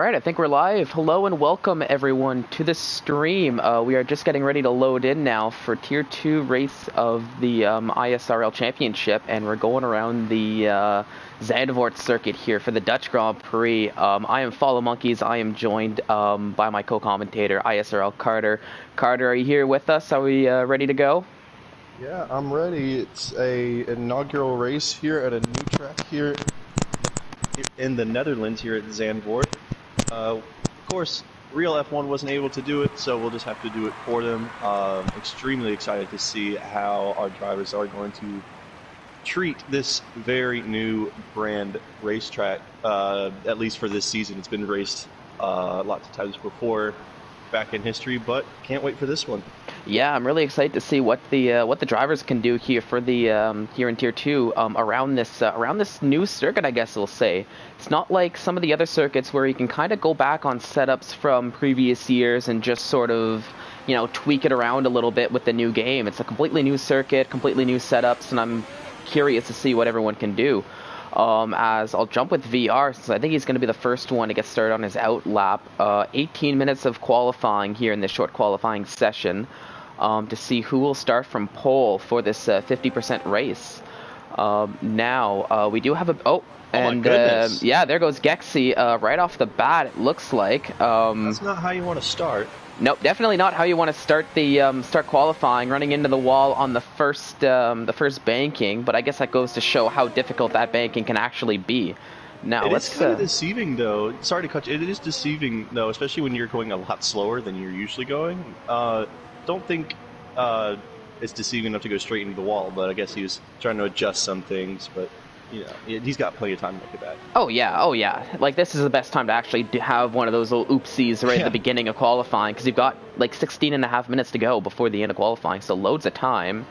All right, I think we're live. Hello and welcome everyone to the stream. We are just getting ready to load in now for Tier 2 race of the ISRL Championship, and we're going around the Zandvoort circuit here for the Dutch Grand Prix. I am Follow Monkeys. I am joined by my co-commentator, ISRL Carter. Carter, are you here with us? Are we ready to go? Yeah, I'm ready. It's a inaugural race here at a new track here in the Netherlands here at Zandvoort. Of course, real F1 wasn't able to do it, so we'll just have to do it for them. Extremely excited to see how our drivers are going to treat this very new brand racetrack, at least for this season. It's been raced lots of times before back in history, but can't wait for this one. Yeah, I'm really excited to see what the drivers can do here for the here in Tier 2 around this new circuit, I guess we'll say. It's not like some of the other circuits where you can kind of go back on setups from previous years and just sort of, you know, tweak it around a little bit with the new game. It's a completely new circuit, completely new setups, and I'm curious to see what everyone can do. As I'll jump with VR, since I think he's going to be the first one to get started on his out lap. 18 minutes of qualifying here in this short qualifying session to see who will start from pole for this 50% race. Now, we do have a... yeah, there goes Gexy right off the bat, it looks like. That's not how you want to start. Nope, definitely not how you want to start the start qualifying, running into the wall on the first banking. But I guess that goes to show how difficult that banking can actually be. Now It's kind of deceiving, though. Sorry to cut you. It is deceiving, though, especially when you're going a lot slower than you're usually going. Don't think it's deceiving enough to go straight into the wall, but I guess he was trying to adjust some things. But you know, he's got plenty of time to make it back. Oh yeah. Like, this is the best time to actually have one of those little oopsies right at the beginning of qualifying, because you've got like 16 and a half minutes to go before the end of qualifying, so loads of time.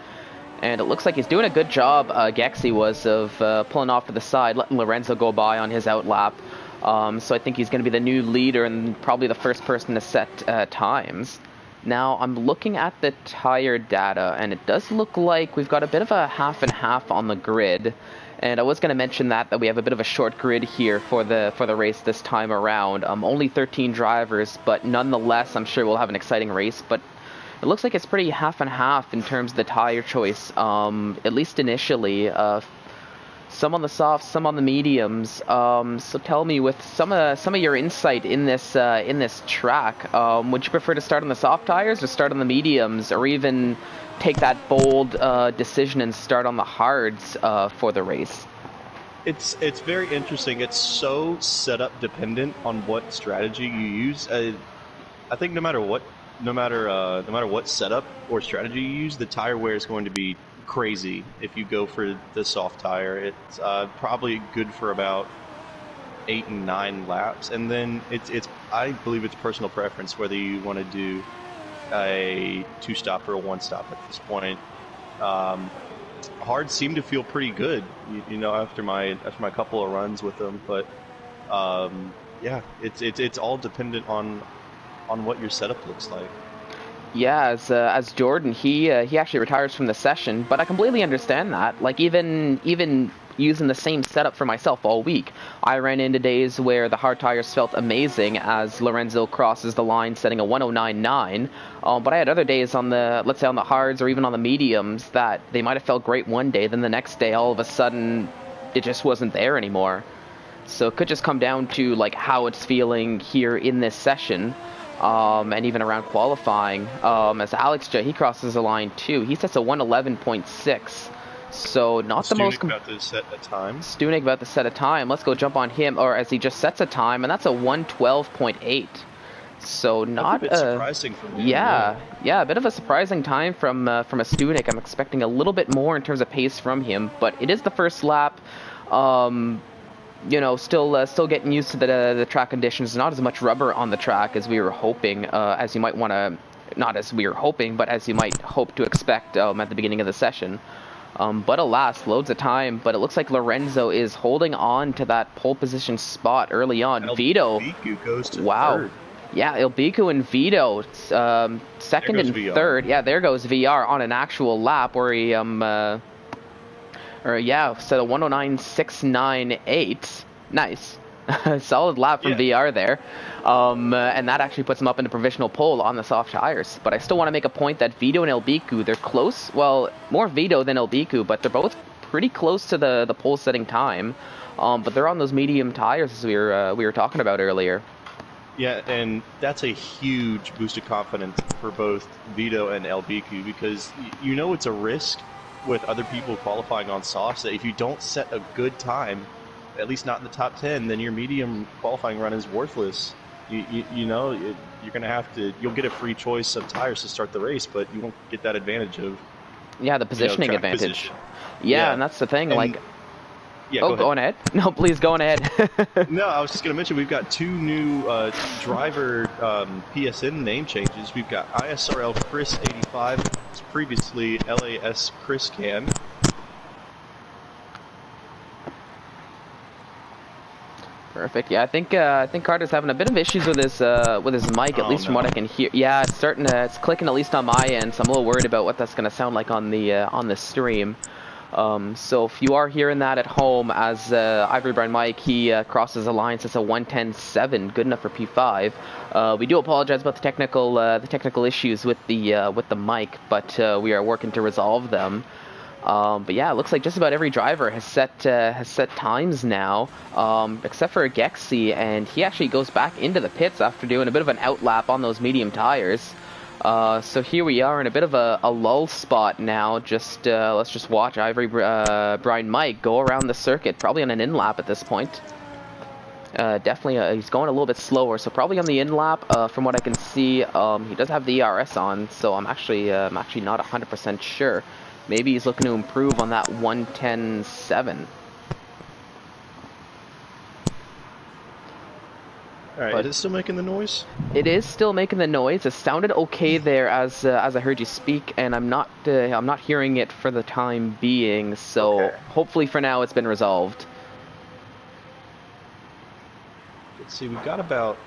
And it looks like he's doing a good job, Gexy was, of pulling off to the side, letting Lorenzo go by on his out lap. So I think he's going to be the new leader and probably the first person to set times. Now, I'm looking at the tire data, and it does look like we've got a bit of a half and half on the grid. And I was going to mention that we have a bit of a short grid here for the race this time around. Only 13 drivers, but nonetheless, I'm sure we'll have an exciting race. But it looks like it's pretty half and half in terms of the tire choice, at least initially. Some on the softs, some on the mediums. So tell me, with some of your insight in this track, would you prefer to start on the soft tires or start on the mediums, or even take that bold decision and start on the hards for the race? It's very interesting. It's so setup dependent on what strategy you use. I think no matter what setup or strategy you use, the tire wear is going to be crazy. If you go for the soft tire, it's probably good for about 8 and 9 laps, and then it's I believe it's personal preference whether you want to do a 2-stop or a 1-stop at this point. Hards seem to feel pretty good, you know, after my couple of runs with them, but yeah, it's all dependent on what your setup looks like. Yeah, as Jordan, he actually retires from the session, but I completely understand that. Like, even using the same setup for myself all week, I ran into days where the hard tires felt amazing as Lorenzo crosses the line setting a 109.9, but I had other days on the, let's say on the hards or even on the mediums, that they might have felt great one day, then the next day all of a sudden it just wasn't there anymore. So it could just come down to like how it's feeling here in this session. And even around qualifying, as Alex J, he crosses the line too. He sets a 111.6, so not the most. About to set a time. Stunig about to set a time. Let's go jump on him, or as he just sets a time, and that's a 112.8. So not a bit surprising for me. Yeah, a bit of a surprising time from a Stunig. I'm expecting a little bit more in terms of pace from him, but it is the first lap. You know, still getting used to the track conditions. Not as much rubber on the track as we were hoping, as you might want to, not as we were hoping, but as you might hope to expect at the beginning of the session. But alas, loads of time. But it looks like Lorenzo is holding on to that pole position spot early on. Vito goes to third. Yeah, Ilbiku and Vito, second and VR. third. Yeah, there goes VR on an actual lap where he set a 109.698. Nice. Solid lap from Yeah. VR there. And that actually puts him up in the provisional pole on the soft tires. But I still want to make a point that Vito and Elbiku, they're close. Well, more Vito than Elbiku, but they're both pretty close to the pole setting time. But they're on those medium tires as we were talking about earlier. Yeah, and that's a huge boost of confidence for both Vito and Elbiku because you know it's a risk with other people qualifying on softs that if you don't set a good time, at least not in the top 10, then your medium qualifying run is worthless. You know, you're going to have to, you'll get a free choice of tires to start the race, but you won't get that advantage of, yeah, the positioning advantage. Position. Yeah, and that's the thing. And, yeah, go on ahead. No, please go on ahead. No, I was just going to mention we've got 2 new driver PSN name changes. We've got ISRL Chris 85, was previously LAS Chris Can. Perfect. Yeah, I think Carter's having a bit of issues with his mic, at least from what I can hear. Yeah, it's clicking at least on my end, so I'm a little worried about what that's going to sound like on the stream. So if you are hearing that at home, as Ivory Brown Mike, he crosses the line, so it's a 1:10.7, good enough for P5. We do apologize about the technical issues with the mic, but we are working to resolve them. But yeah, it looks like just about every driver has set times now, except for Gexy, and he actually goes back into the pits after doing a bit of an outlap on those medium tires. So here we are in a bit of a lull spot now. Let's just watch Ivory Brian Mike go around the circuit, probably on an in-lap at this point. Definitely, he's going a little bit slower, so probably on the in-lap. From what I can see, he does have the ERS on, so I'm actually not 100% sure. Maybe he's looking to improve on that 1:10.7. Alright, is it still making the noise? It is still making the noise. It sounded okay there as I heard you speak, and I'm not hearing it for the time being, so okay. Hopefully for now it's been resolved. Let's see, we've got about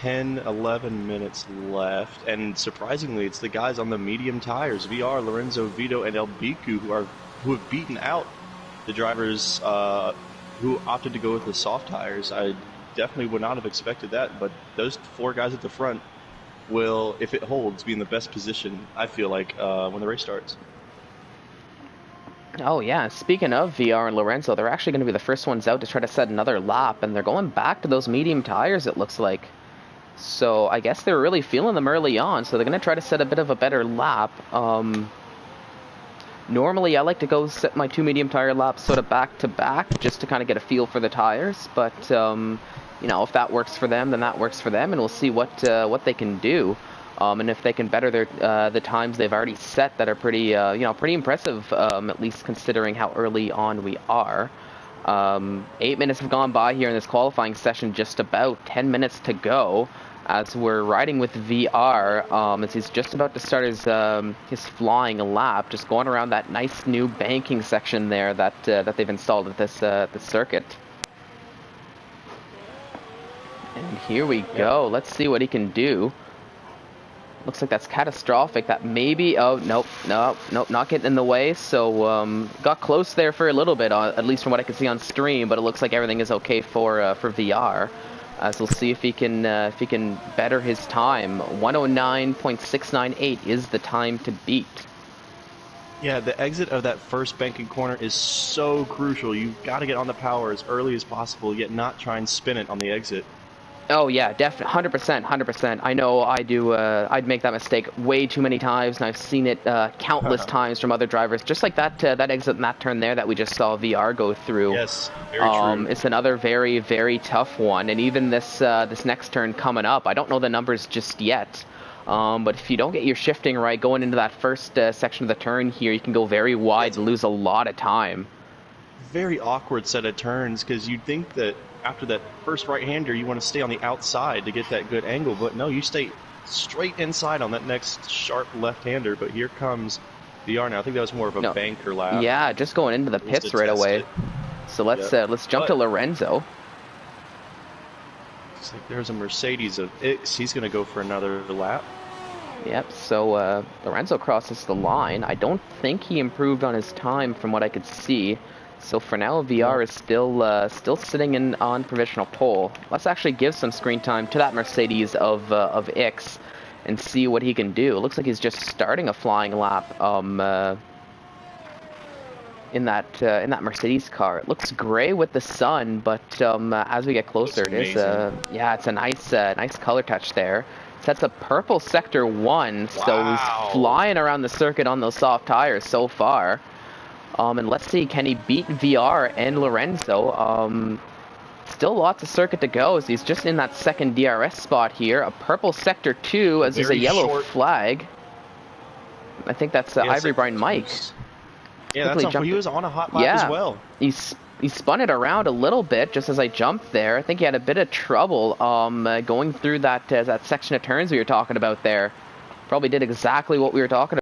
10-11 minutes left, and surprisingly it's the guys on the medium tires, VR, Lorenzo, Vito, and Elbiku, who have beaten out the drivers who opted to go with the soft tires. I definitely would not have expected that, but those 4 guys at the front will, if it holds, be in the best position, I feel like, when the race starts. Oh yeah, speaking of VR and Lorenzo, they're actually going to be the first ones out to try to set another lap, and they're going back to those medium tires, it looks like. So I guess they're really feeling them early on, so they're going to try to set a bit of a better lap. Normally I like to go set my 2 medium tire laps sort of back to back, just to kind of get a feel for the tires, but you know, if that works for them, then that works for them, and we'll see what they can do. And if they can better the times they've already set that are pretty pretty impressive, at least considering how early on we are. 8 minutes have gone by here in this qualifying session, just about 10 minutes to go as we're riding with VR, as he's just about to start his flying lap, just going around that nice new banking section there that they've installed at this circuit. And here we go. Let's see what he can do. Looks like that's catastrophic. That maybe... Oh, nope, not getting in the way. So, got close there for a little bit, at least from what I can see on stream, but it looks like everything is okay for VR. So we'll see if he can better his time. 109.698 is the time to beat. Yeah, the exit of that first banking corner is so crucial. You've got to get on the power as early as possible, yet not try and spin it on the exit. Oh yeah, definitely, 100%. I know I do. I'd make that mistake way too many times, and I've seen it countless times from other drivers. Just like that exit and that turn there that we just saw VR go through. Yes, very true. It's another very, very tough one, and even this next turn coming up, I don't know the numbers just yet. But if you don't get your shifting right going into that first section of the turn here, you can go very wide and lose a lot of time. Very awkward set of turns, because you'd think that after that first right-hander, you want to stay on the outside to get that good angle, but no, you stay straight inside on that next sharp left-hander. But here comes VR now. I think that was more of a banker lap. Yeah, just going into the pits right away. So let's jump to Lorenzo. Looks like there's a Mercedes of X. He's going to go for another lap. Yep, so Lorenzo crosses the line. I don't think he improved on his time from what I could see. So for now, VR is still sitting in on provisional pole. Let's actually give some screen time to that Mercedes of Ix and see what he can do. It looks like he's just starting a flying lap in that Mercedes car. It looks gray with the sun, but as we get closer, it is yeah, it's a nice color touch there. Sets up purple sector 1, so he's flying around the circuit on those soft tires so far. And let's see, can he beat VR and Lorenzo? Still lots of circuit to go, as he's just in that second DRS spot here. A purple sector 2, as there's a yellow flag. I think that's Ivory Brine Mike. Yeah, that's he was on a hot lap as well. He spun it around a little bit just as I jumped there. I think he had a bit of trouble going through that section of turns we were talking about there. Probably did exactly what we were talking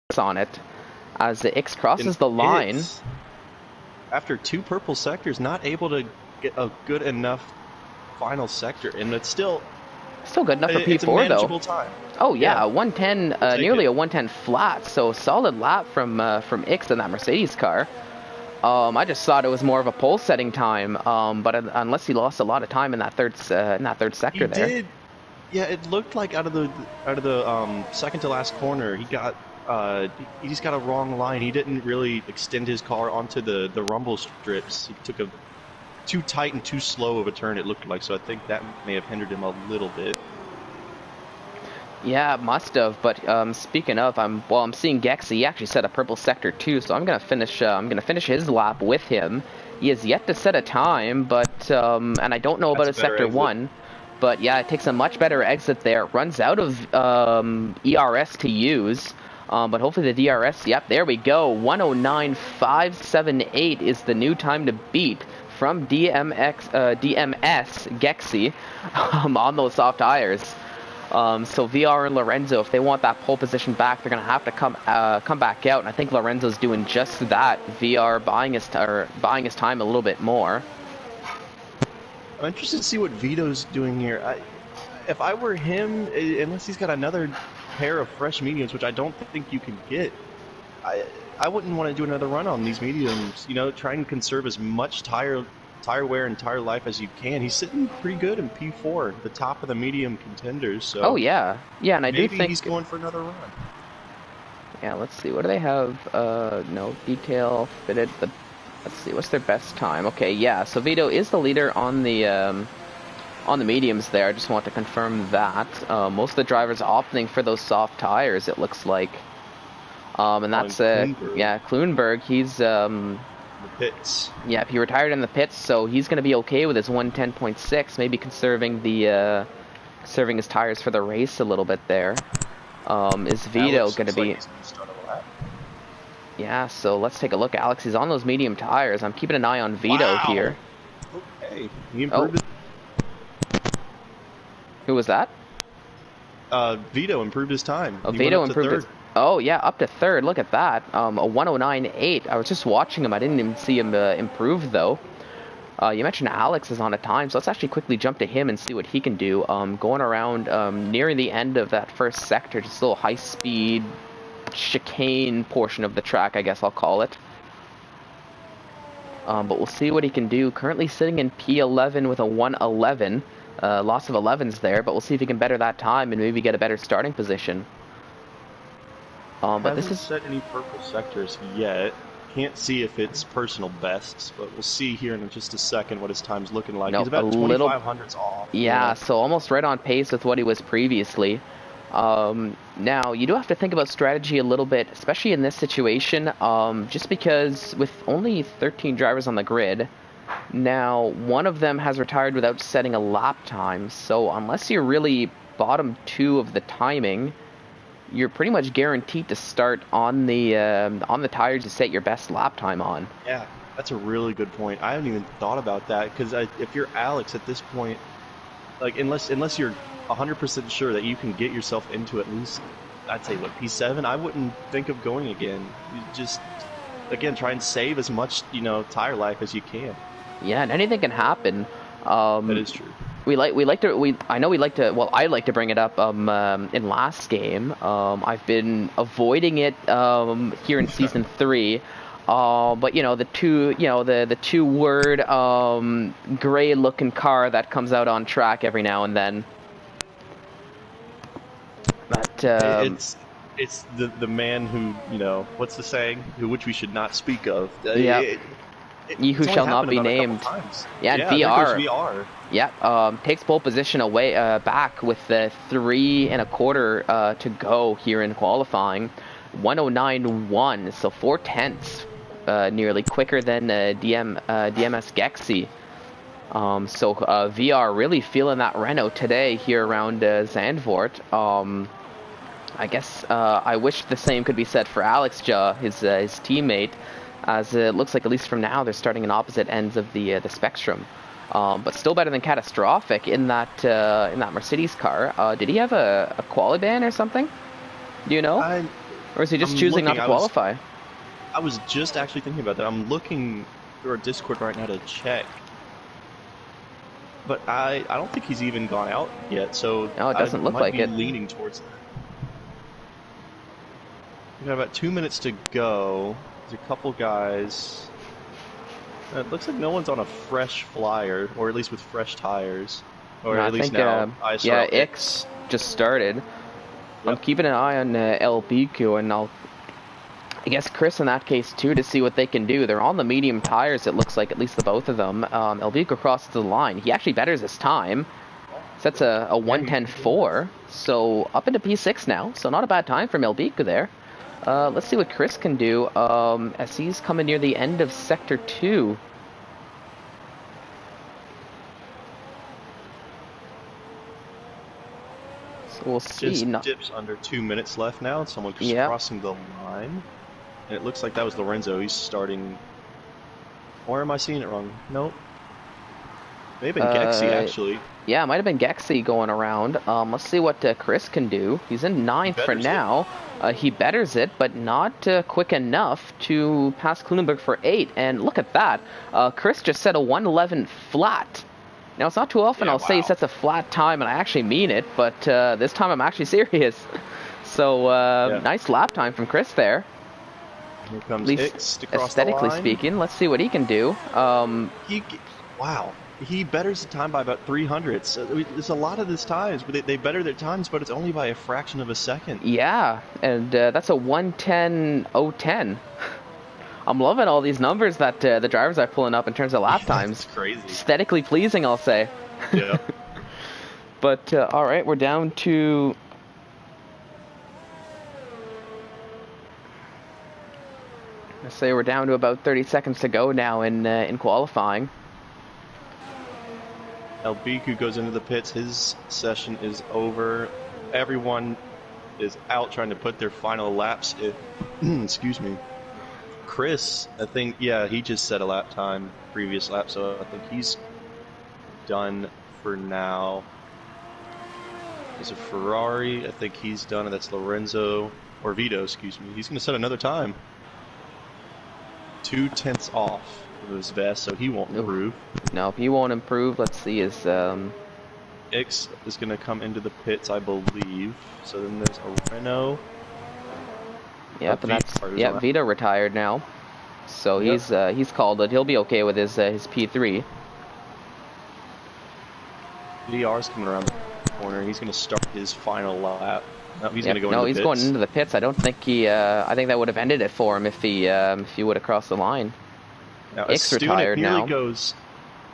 about on it. As the X crosses the line. After 2 purple sectors, not able to get a good enough final sector, and it's still good enough for P4 it's a manageable though. Time. Oh yeah, 110, nearly a 110 flat, so solid lap from Ix in that Mercedes car. I just thought it was more of a pole setting time, but unless he lost a lot of time in that third sector there. He did. Yeah, it looked like out of the second to last corner, he just got a wrong line. He didn't really extend his car onto the rumble strips. He took a too tight and too slow of a turn, it looked like, so I think that may have hindered him a little bit. Yeah, it must have. But speaking of, I'm seeing Gexy. He actually set a purple sector 2, so I'm gonna finish his lap with him. He has yet to set a time, but and I don't know about his sector 1. But yeah, it takes a much better exit there. It runs out of ERS to use. But hopefully the DRS, yep, there we go. 109.578 is the new time to beat from DMS Gexy on those soft tires. So VR and Lorenzo, if they want that pole position back, they're gonna have to come back out. And I think Lorenzo's doing just that. VR buying his time a little bit more. I'm interested to see what Vito's doing here. If I were him, unless he's got another pair of fresh mediums, which I don't think you can get, I wouldn't want to do another run on these mediums. You know, try and conserve as much tire wear and tire life as you can. He's sitting pretty good in P4, the top of the medium contenders. So oh yeah, and I do think he's going for another run. Yeah, let's see. What do they have? No detail fitted. But let's see. What's their best time? Okay, yeah. So Vito is the leader on the mediums there. I just want to confirm that. Most of the drivers opting for those soft tires, it looks like. And that's Kloonberg. He's the pits. Yeah, he retired in the pits, so he's going to be okay with his 110.6, maybe conserving his tires for the race a little bit there. Is Vito going to be? Yeah, so let's take a look. Alex is on those medium tires. I'm keeping an eye on Vito here. Okay, he improved it. Who was that? Vito improved his time. Vito improved his. Oh yeah, up to third. Look at that. A 109.8. I was just watching him. I didn't even see him improve though. You mentioned Alex is on a time, so let's actually quickly jump to him and see what he can do. Going around near the end of that first sector, just a little high-speed chicane portion of the track, I guess I'll call it. But we'll see what he can do. Currently sitting in P11 with a 111. Loss of 11s there, but we'll see if he can better that time and maybe get a better starting position. But this is set any purple sectors yet. Can't see if it's personal bests, but we'll see here in just a second what his time's looking like. He's about 2,500s off. Yeah, so almost right on pace with what he was previously. Now, you do have to think about strategy a little bit, especially in this situation, just because with only 13 drivers on the grid, now one of them has retired without setting a lap time, so unless you're really bottom 2 of the timing, you're pretty much guaranteed to start on the tires to set your best lap time on. Yeah, that's a really good point. I haven't even thought about that, because if you're Alex at this point, like unless you're 100% sure that you can get yourself into at least, I'd say, what, P7, I wouldn't think of going again. You just, again, try and save as much, tire life as you can. Yeah, and anything can happen. That is true. I like to bring it up in last game. I've been avoiding it here in season 3. But you know, the two-word gray-looking car that comes out on track every now and then. But it's the man who, you know, what's the saying? Which we should not speak of. Yeah. He who shall not be named. Yeah, and VR. There goes VR. Yeah, takes pole position away back with the 3 1/4 to go here in qualifying. 109.1, so 4/10, nearly quicker than DMS Gexy. So VR really feeling that Renault today here around Zandvoort. I guess I wish the same could be said for Alex Ja, his teammate, as it looks like, at least from now, they're starting in opposite ends of the spectrum. But still better than catastrophic in that Mercedes car. Did he have a quali ban or something? Do you know? Or is he just choosing not to qualify? I was just actually thinking about that. I'm looking through our Discord right now to check. But I don't think he's even gone out yet, so no, it doesn't look like it. Leaning towards that. We've got about 2 minutes to go. There's a couple guys. It looks like no one's on a fresh flyer, or at least with fresh tires. Or no, at least think, now, ISRL. Yeah, X just started. Yep. I'm keeping an eye on LBQ, and I guess Chris in that case too, to see what they can do. They're on the medium tires, it looks like, at least the both of them. LBQ crosses the line. He actually betters his time. Sets a 1:10.4, so up into P6 now. So not a bad time from LBQ there. Let's see what Chris can do as he's coming near the end of Sector 2. So we'll see. Just dips under 2 minutes left now. Someone's crossing the line. And it looks like that was Lorenzo. He's starting... Or am I seeing it wrong? Nope. Maybe Gexy, actually. Yeah, it might have been Gexy going around. Let's see what Chris can do. He's in 9th for now. He betters it, but not quick enough to pass Klulenberg for 8. And look at that. Chris just set a 1:11 flat. Now, it's not too often I'll say he sets a flat time, and I actually mean it, but this time I'm actually serious. So, nice lap time from Chris there. Here comes At least X to cross aesthetically the line. speaking. Let's see what he can do. Wow. He betters the time by about 300. So there's a lot of these times, but they better their times, but it's only by a fraction of a second. Yeah, and that's a 1:10.010. I'm loving all these numbers that the drivers are pulling up in terms of lap times. That's crazy. Aesthetically pleasing, I'll say. Yeah. But all right, we're down to... Let's say we're down to about 30 seconds to go now in qualifying. LBQ goes into the pits. His session is over. Everyone is out trying to put their final laps in. Excuse me. Chris, I think, yeah, he just set a lap time, previous lap, so I think he's done for now. There's a Ferrari. I think he's done, and that's Lorenzo, or Vito, excuse me. He's going to set another time. 2/10 off of his vest, so he won't improve. No, he won't improve. Let's see his... X is going to come into the pits, I believe. So then there's a Renault. Yep, and that's... Yep, Vito retired now. So he's called it. He'll be okay with his P3. VR's coming around the corner. He's going to start his final lap. No, he's going to go into the pits. No, he's going into the pits. I don't think he... I think that would have ended it for him if he would have crossed the line. Now, X retired now.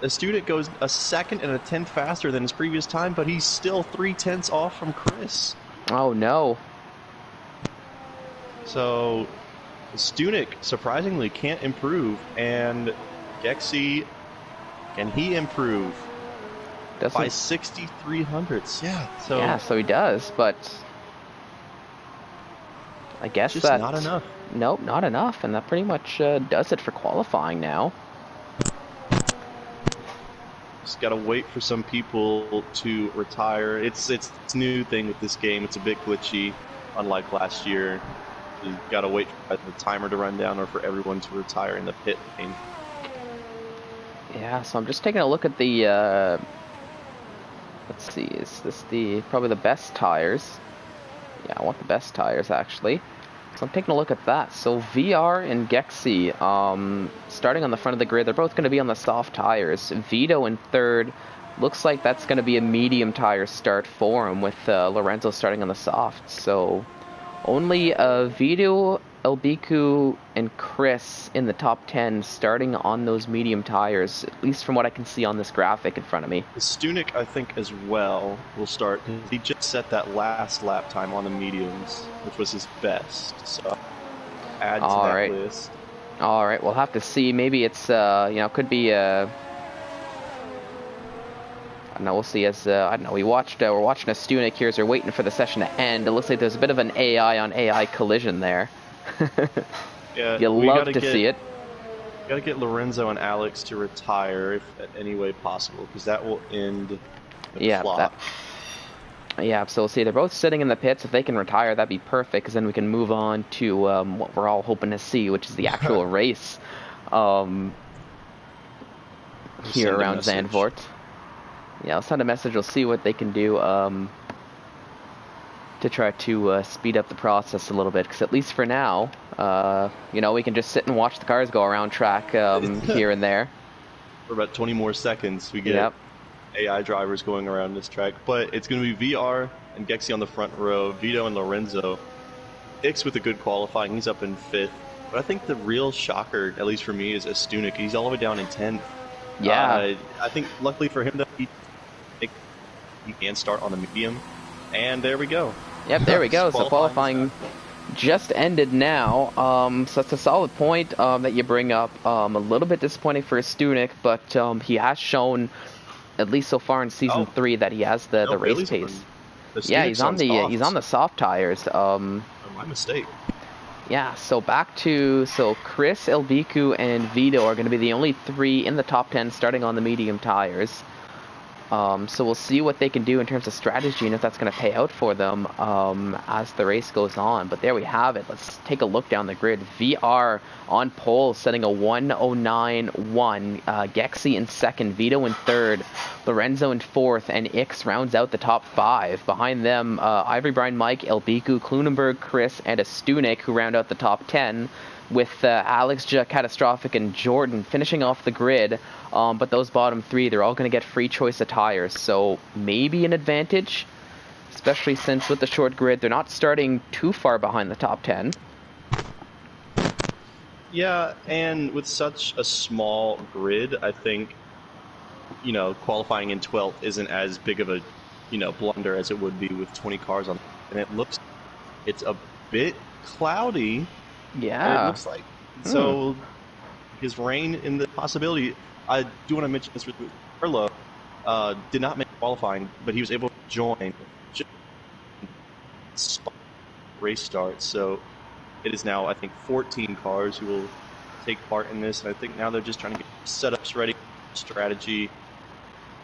A student goes a second and a tenth faster than his previous time, but he's still 3/10 off from Chris. Oh, no. So, the student surprisingly can't improve, and Gexy, can he improve? By 63 hundredths? Yeah. So he does, but I guess just that's not enough. Nope, not enough, and that pretty much does it for qualifying now. Just gotta wait for some people to retire. It's a new thing with this game. It's a bit glitchy, unlike last year. You gotta wait for the timer to run down or for everyone to retire in the pit lane. Yeah, so I'm just taking a look at the let's see, is this probably the best tires? Yeah, I want the best tires actually. So I'm taking a look at that. So VR and Gexy, starting on the front of the grid, they're both going to be on the soft tires. Vito in third. Looks like that's going to be a medium tire start for him with Lorenzo starting on the soft. So only Vito, Elbiku, and Chris in the top 10 starting on those medium tires, at least from what I can see on this graphic in front of me. Stunek, I think, as well, will start. He just set that last lap time on the mediums, which was his best. So add to that list. All right, we'll have to see. Maybe it's, could be I don't know, we'll see as, I don't know, we're watching a Stunek here as we're waiting for the session to end. It looks like there's a bit of an AI on AI collision there. Yeah, you love to see it. Gotta get Lorenzo and Alex to retire if at any way possible, because that will end the flop. Yeah, so we'll see. They're both sitting in the pits. If they can retire, that'd be perfect, because then we can move on to what we're all hoping to see, which is the actual race here around Zandvoort. Yeah, I'll send a message. We'll see what they can do to try to speed up the process a little bit. Because at least for now, we can just sit and watch the cars go around track here and there. For about 20 more seconds, we get AI drivers going around this track. But it's going to be VR and Gexy on the front row, Vito and Lorenzo. Ix with a good qualifying. He's up in 5th. But I think the real shocker, at least for me, is Stunek. He's all the way down in 10th. Yeah. I think luckily for him, though, he can start on the medium. And there we go. Yep, there we go. So qualifying just ended now. So it's a solid point that you bring up. A little bit disappointing for Stunek, but he has shown, at least so far in season 3, that he has the race pace. Yeah, he's on the soft tires. My mistake. Yeah, so back to Chris, Elbiku, and Vito are going to be the only 3 in the top 10 starting on the medium tires. So we'll see what they can do in terms of strategy and if that's going to pay out for them as the race goes on. But there we have it. Let's take a look down the grid. VR on pole, setting a 1:09.1. Gexy in second, Vito in third, Lorenzo in fourth, and Ix rounds out the top 5. Behind them, Ivory Brian, Mike, Elbiku, Klunenberg, Chris, and a Stunek who round out the top 10. With Alex, Catastrophic, and Jordan finishing off the grid. But those bottom 3, they're all going to get free choice of tires. So maybe an advantage, especially since with the short grid, they're not starting too far behind the top 10. Yeah, and with such a small grid, I think, qualifying in 12th isn't as big of a, blunder as it would be with 20 cars on. And it's a bit cloudy. Yeah. It looks like. So, his rain in the possibility. I do want to mention this with Carlo. Did not make qualifying, but he was able to join race start. So, it is now, I think, 14 cars who will take part in this. And I think now they're just trying to get setups ready, strategy.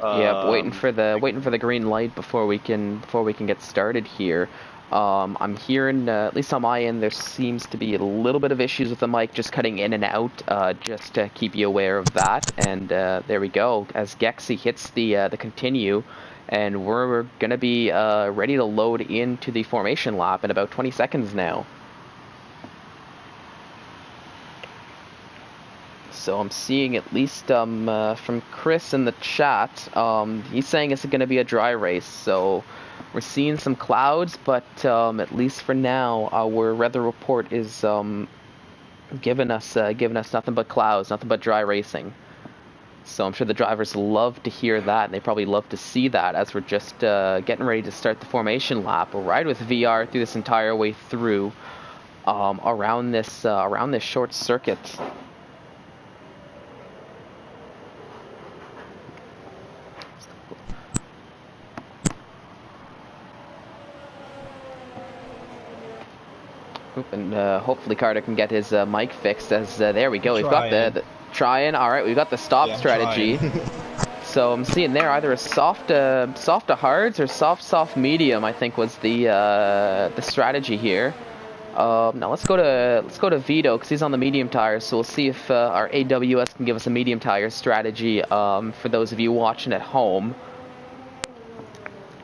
Yep, waiting for the green light before we can get started here. I'm hearing, at least on my end, there seems to be a little bit of issues with the mic just cutting in and out, just to keep you aware of that. And there we go, as Gexy hits the continue, and we're going to be ready to load into the formation lap in about 20 seconds now. So I'm seeing at least from Chris in the chat, he's saying it's going to be a dry race, so we're seeing some clouds, but at least for now, our weather report is giving us nothing but clouds, nothing but dry racing. So I'm sure the drivers love to hear that, and they probably love to see that as we're just getting ready to start the formation lap. We'll ride with VR through this entire way through around this short circuit. And hopefully Carter can get his mic fixed. As there we go, we've got the trying. All right, we've got the stop strategy. So I'm seeing there either a soft to hards or soft medium. I think was the strategy here. Now let's go to Vito because he's on the medium tires. So we'll see if our AWS can give us a medium tire strategy for those of you watching at home.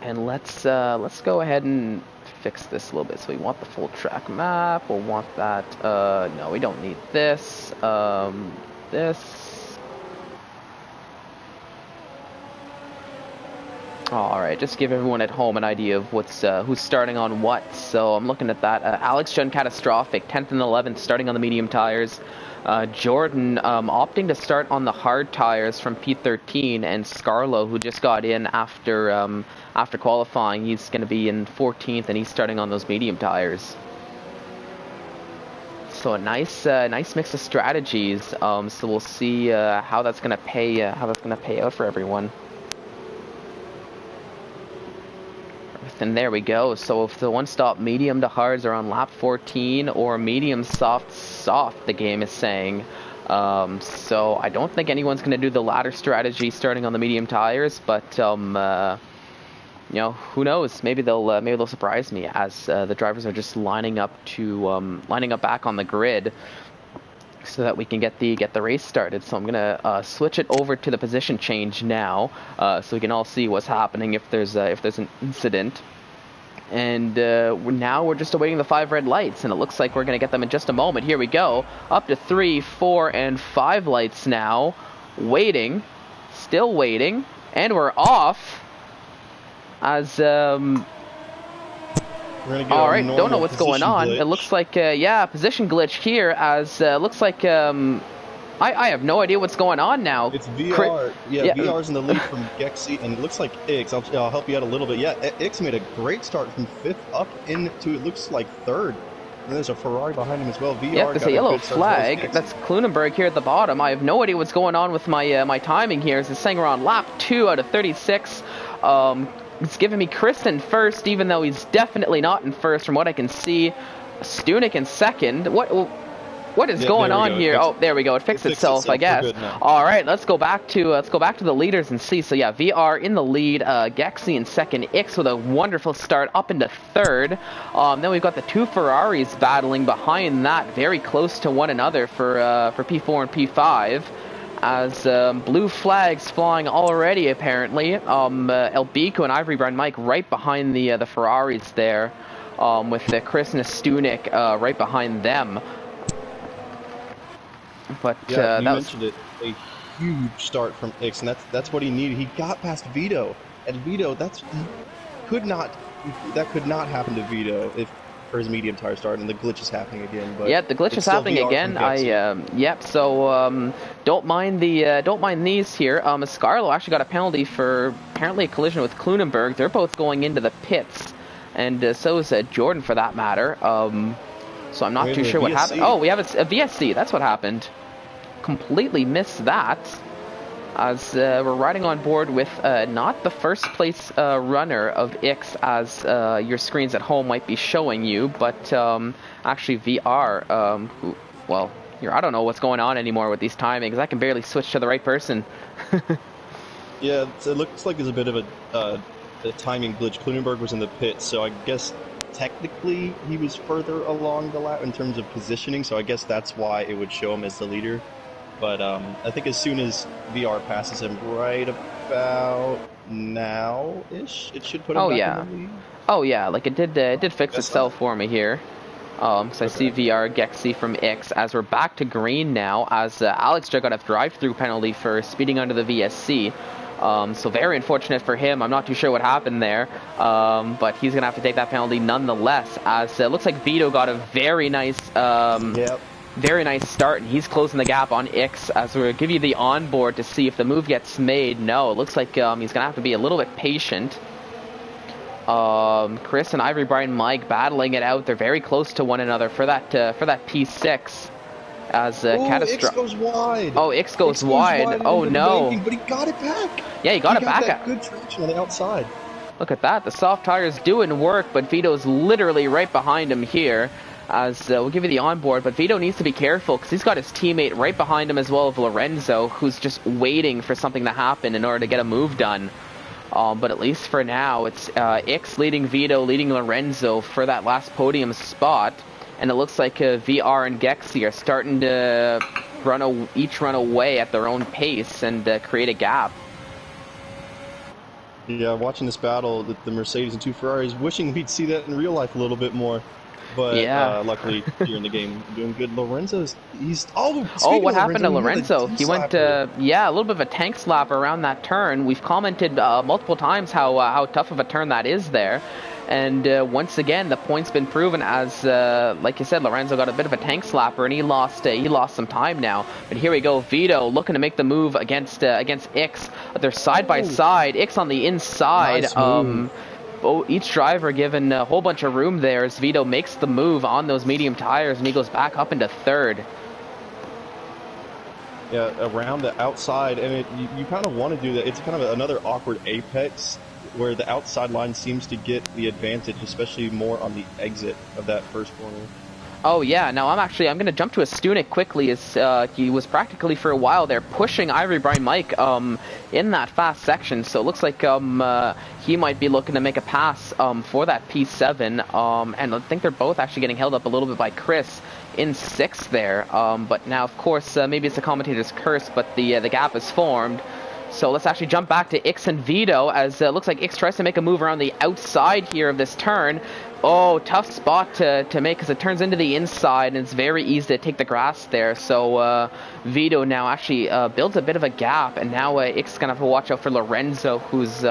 And let's go ahead and fix this a little bit. So we want the full track map. We'll want that. No, we don't need this. This. Alright, just give everyone at home an idea of what's who's starting on what. So I'm looking at that. Alex Jun Catastrophic, 10th and 11th, starting on the medium tires. Jordan opting to start on the hard tires from P13, and Scarlo, who just got in after after qualifying, he's going to be in 14th, and he's starting on those medium tires. So a nice mix of strategies. So we'll see how that's going to pay out for everyone. And there we go. So if the one-stop medium to hards are on lap 14 or medium soft, the game is saying. So I don't think anyone's going to do the latter strategy starting on the medium tires, but you know, who knows? Maybe they'll surprise me as the drivers are just lining up back on the grid, so that we can get the race started. So I'm gonna switch it over to the position change now, so we can all see what's happening if there's an incident. And now we're just awaiting the 5 red lights, and it looks like we're gonna get them in just a moment. Here we go, up to 3, 4, and 5 lights now, waiting, still waiting, and we're off. As all right, don't know what's going on. Glitch. It looks like, yeah, position glitch here, as looks like, I have no idea what's going on now. It's VR. Yeah, VR's in the lead from Gexy, and it looks like Ix. I'll help you out a little bit. Yeah, Ix made a great start from 5th up into, it looks like 3rd. And there's a Ferrari behind him as well. VR there's a yellow flag. That's Klunenberg here at the bottom. I have no idea what's going on with my my timing here. It's saying we're on lap 2 out of 36. It's giving me Chris in first, even though he's definitely not in first from what I can see. Stunek in second. What is going on here? Oh, there we go. It fixed itself, I guess. All right, let's go back to the leaders and see. So yeah, VR in the lead, Gexy in second, Ix with a wonderful start up into 3rd. Then we've got the 2 Ferraris battling behind that, very close to one another for P4 and P5. As blue flags flying already, apparently. Elbico and Ivory Brown Mike right behind the Ferraris there, with Chris and Stunek right behind them. But yeah, you mentioned it, a huge start from Ix, and that's what he needed. He got past Vito, and Vito, that could not happen to Vito if for his medium tire start, and the glitch is happening again. But yeah, the glitch is happening again. Yep. So don't mind these here. Scarlo actually got a penalty for apparently a collision with Klunenberg. They're both going into the pits, and so is Jordan for that matter. So I'm not too sure what happened. Oh, we have a VSC. That's what happened. Completely missed that. As we're riding on board with not the first place runner of Ix, as your screens at home might be showing you, but actually VR, well, I don't know what's going on anymore with these timings. I can barely switch to the right person. Yeah, it looks like there's a bit of a timing glitch. Klunenberg was in the pit, so I guess technically he was further along the lap in terms of positioning, so I guess that's why it would show him as the leader. But I think as soon as VR passes him right about now-ish, it should put him back in the lead. Oh yeah, like it did fix itself for me here. So I see VR Gexy from Ix as we're back to green now, as Alex got a drive-through penalty for speeding under the VSC. So very unfortunate for him. I'm not too sure what happened there, but he's gonna have to take that penalty nonetheless. As it looks like Vito got a very nice very nice start, and he's closing the gap on Ix. As we'll give you the onboard to see if the move gets made. No, it looks like he's gonna have to be a little bit patient. Chris and Ivory Brian Mike battling it out. They're very close to one another for that P6. As Ix goes wide. Oh, Ix goes wide. Oh no! But he got it back. Yeah, he got it back. That good traction on the outside. Look at that. The soft tire's doing work, but Vito's literally right behind him here. As we'll give you the onboard, but Vito needs to be careful because he's got his teammate right behind him as well as Lorenzo, who's just waiting for something to happen in order to get a move done. But at least for now, it's Ix leading Vito, leading Lorenzo for that last podium spot. And it looks like VR and Gexy are starting to each run away at their own pace and create a gap. Yeah, watching this battle, the Mercedes and two Ferraris, wishing we'd see that in real life a little bit more. But Yeah. luckily, here in the game, doing good. Lorenzo's, Oh, speaking what of happened Lorenzo, to he had a Lorenzo? He went, T-slapper. yeah, a little bit of a tank slap around that turn. We've commented multiple times how tough of a turn that is there. And once again, the point's been proven as, like you said, Lorenzo got a bit of a tank slapper, and he lost some time now. But here we go, Vito looking to make the move against Ix. They're side by side. Ix on the inside. Nice move. Each driver given a whole bunch of room there as Vito makes the move on those medium tires, and he goes back up into third. Yeah, around the outside, and you kind of want to do that. It's kind of another awkward apex where the outside line seems to get the advantage, especially more on the exit of that first corner. Oh yeah, now I'm going to jump to a Stunik quickly, as he was practically for a while there pushing Ivory Brian Mike in that fast section, so it looks like he might be looking to make a pass for that P7, and I think they're both actually getting held up a little bit by Chris in sixth there, but now of course maybe it's the commentator's curse, but the gap is formed. So let's actually jump back to Ix and Vito, as it looks like Ix tries to make a move around the outside here of this turn. Oh, tough spot to make, because it turns into the inside, and it's very easy to take the grass there. So Vito now actually builds a bit of a gap, and now Ix is going to have to watch out for Lorenzo, who's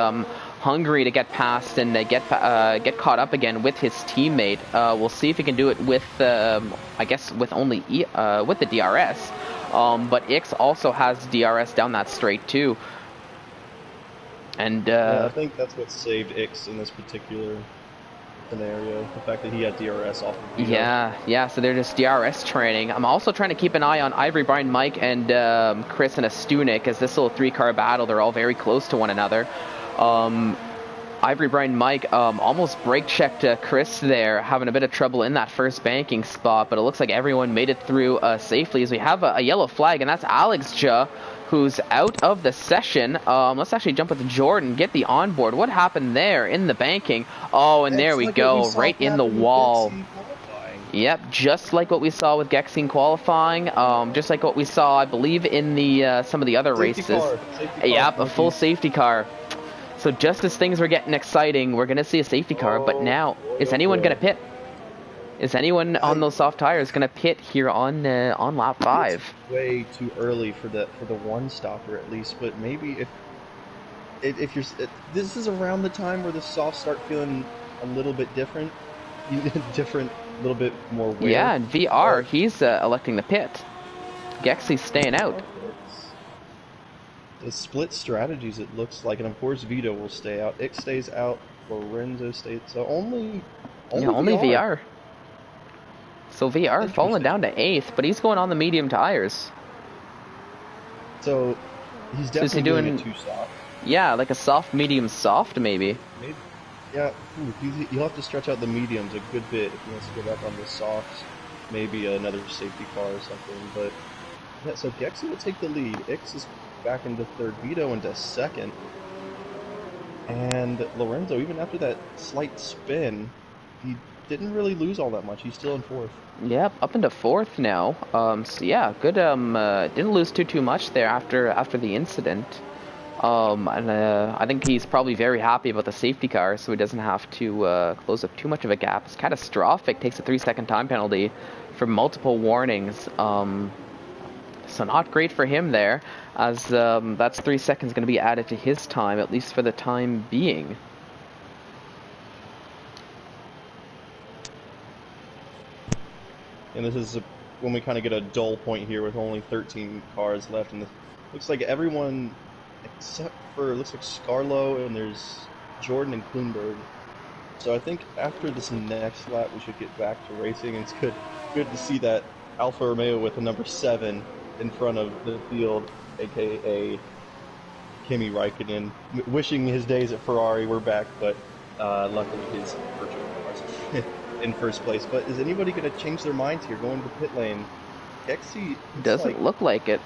hungry to get past and get caught up again with his teammate. We'll see if he can do it with, I guess, with only with the DRS. But Ix also has DRS down that straight too. And yeah, I think that's what saved Ix in this particular scenario, the fact that he had DRS off of Vito. Yeah, so they're just DRS training. I'm also trying to keep an eye on Ivory, Brian, Mike, and Chris and a Stunik, as this little three-car battle, they're all very close to one another. Ivory, Brian, Mike almost brake-checked Chris there, having a bit of trouble in that first banking spot, but it looks like everyone made it through safely, as we have a yellow flag, and that's Alex Ja, who's out of the session. Let's actually jump with Jordan, get the onboard. What happened there in the banking? Oh, and there we go, right in the wall. Yep, just like what we saw with Gexine qualifying, just like what we saw, I believe, in the some of the other races. Yep, a full safety car. So just as things were getting exciting, we're going to see a safety car, but now, is anyone going to pit? Is anyone on those soft tires going to pit here on lap 5? It's way too early for the one stopper at least, but maybe if you're this is around the time where the softs start feeling a little bit different, a little bit more wear. Yeah, and VR, he's electing the pit. Gexy's staying out. The split strategies, it looks like, and of course Vito will stay out. Ix stays out. Lorenzo stays. So only VR. So VR falling down to 8th, but he's going on the medium tires. So he's definitely doing it too soft. Yeah, like a soft, medium, soft maybe. Yeah, you'll have to stretch out the mediums a good bit if he wants to go back on the softs. Maybe another safety car or something. But yeah, so Gexy will take the lead. Ix is back into third, Vito into second, and Lorenzo, even after that slight spin, he didn't really lose all that much. He's still in fourth. Yep, up into fourth now. So yeah, good. Didn't lose too much there after the incident. And I think he's probably very happy about the safety car, so he doesn't have to close up too much of a gap. It's catastrophic. Takes a 3-second time penalty for multiple warnings. So not great for him there, as that's 3 seconds going to be added to his time, at least for the time being. And this is when we kind of get a dull point here with only 13 cars left, and looks like everyone except for, looks like Scarlo, and there's Jordan and Klunberg. So I think after this next lap we should get back to racing, and it's good to see that Alfa Romeo with the number 7 in front of the field, aka Kimi Raikkonen, wishing his days at Ferrari were back, but luckily his virtual cars in first place. But is anybody going to change their minds here, going to pit lane? Gexy doesn't look like it.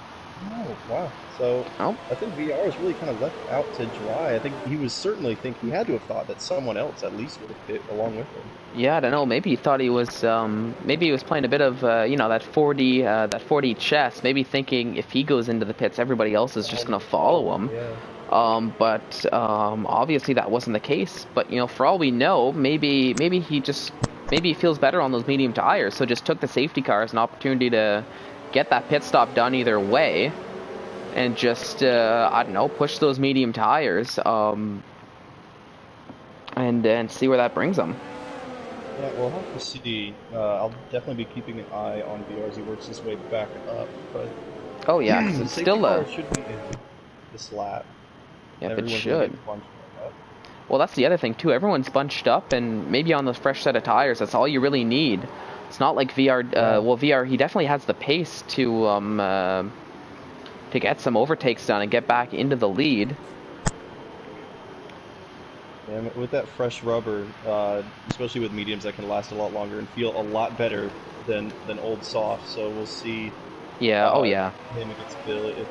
Oh, wow. So I think VR is really kind of left out to dry. I think he was certainly he had to have thought that someone else at least would have pit along with him. Yeah, I don't know. Maybe he thought he was playing a bit of that 4D chess. Maybe thinking if he goes into the pits, everybody else is just going to follow him. Yeah. But obviously that wasn't the case. But you know, for all we know, maybe he feels better on those medium tires, so just took the safety car as an opportunity to get that pit stop done either way, and just I don't know, push those medium tires, and see where that brings him. Yeah, we'll have to see. I'll definitely be keeping an eye on VR as he works his way back up. But Oh yeah, 'cause the it's safety still car should be in this lap. Yep, it Everyone's gonna should. get bunched up. Well, that's the other thing too. Everyone's bunched up, and maybe on the fresh set of tires, that's all you really need. It's not like VR. Well, VR, he definitely has the pace to get some overtakes done and get back into the lead. And with that fresh rubber, especially with mediums, that can last a lot longer and feel a lot better than old soft. So we'll see. Yeah. Oh yeah. Him against Bill. Here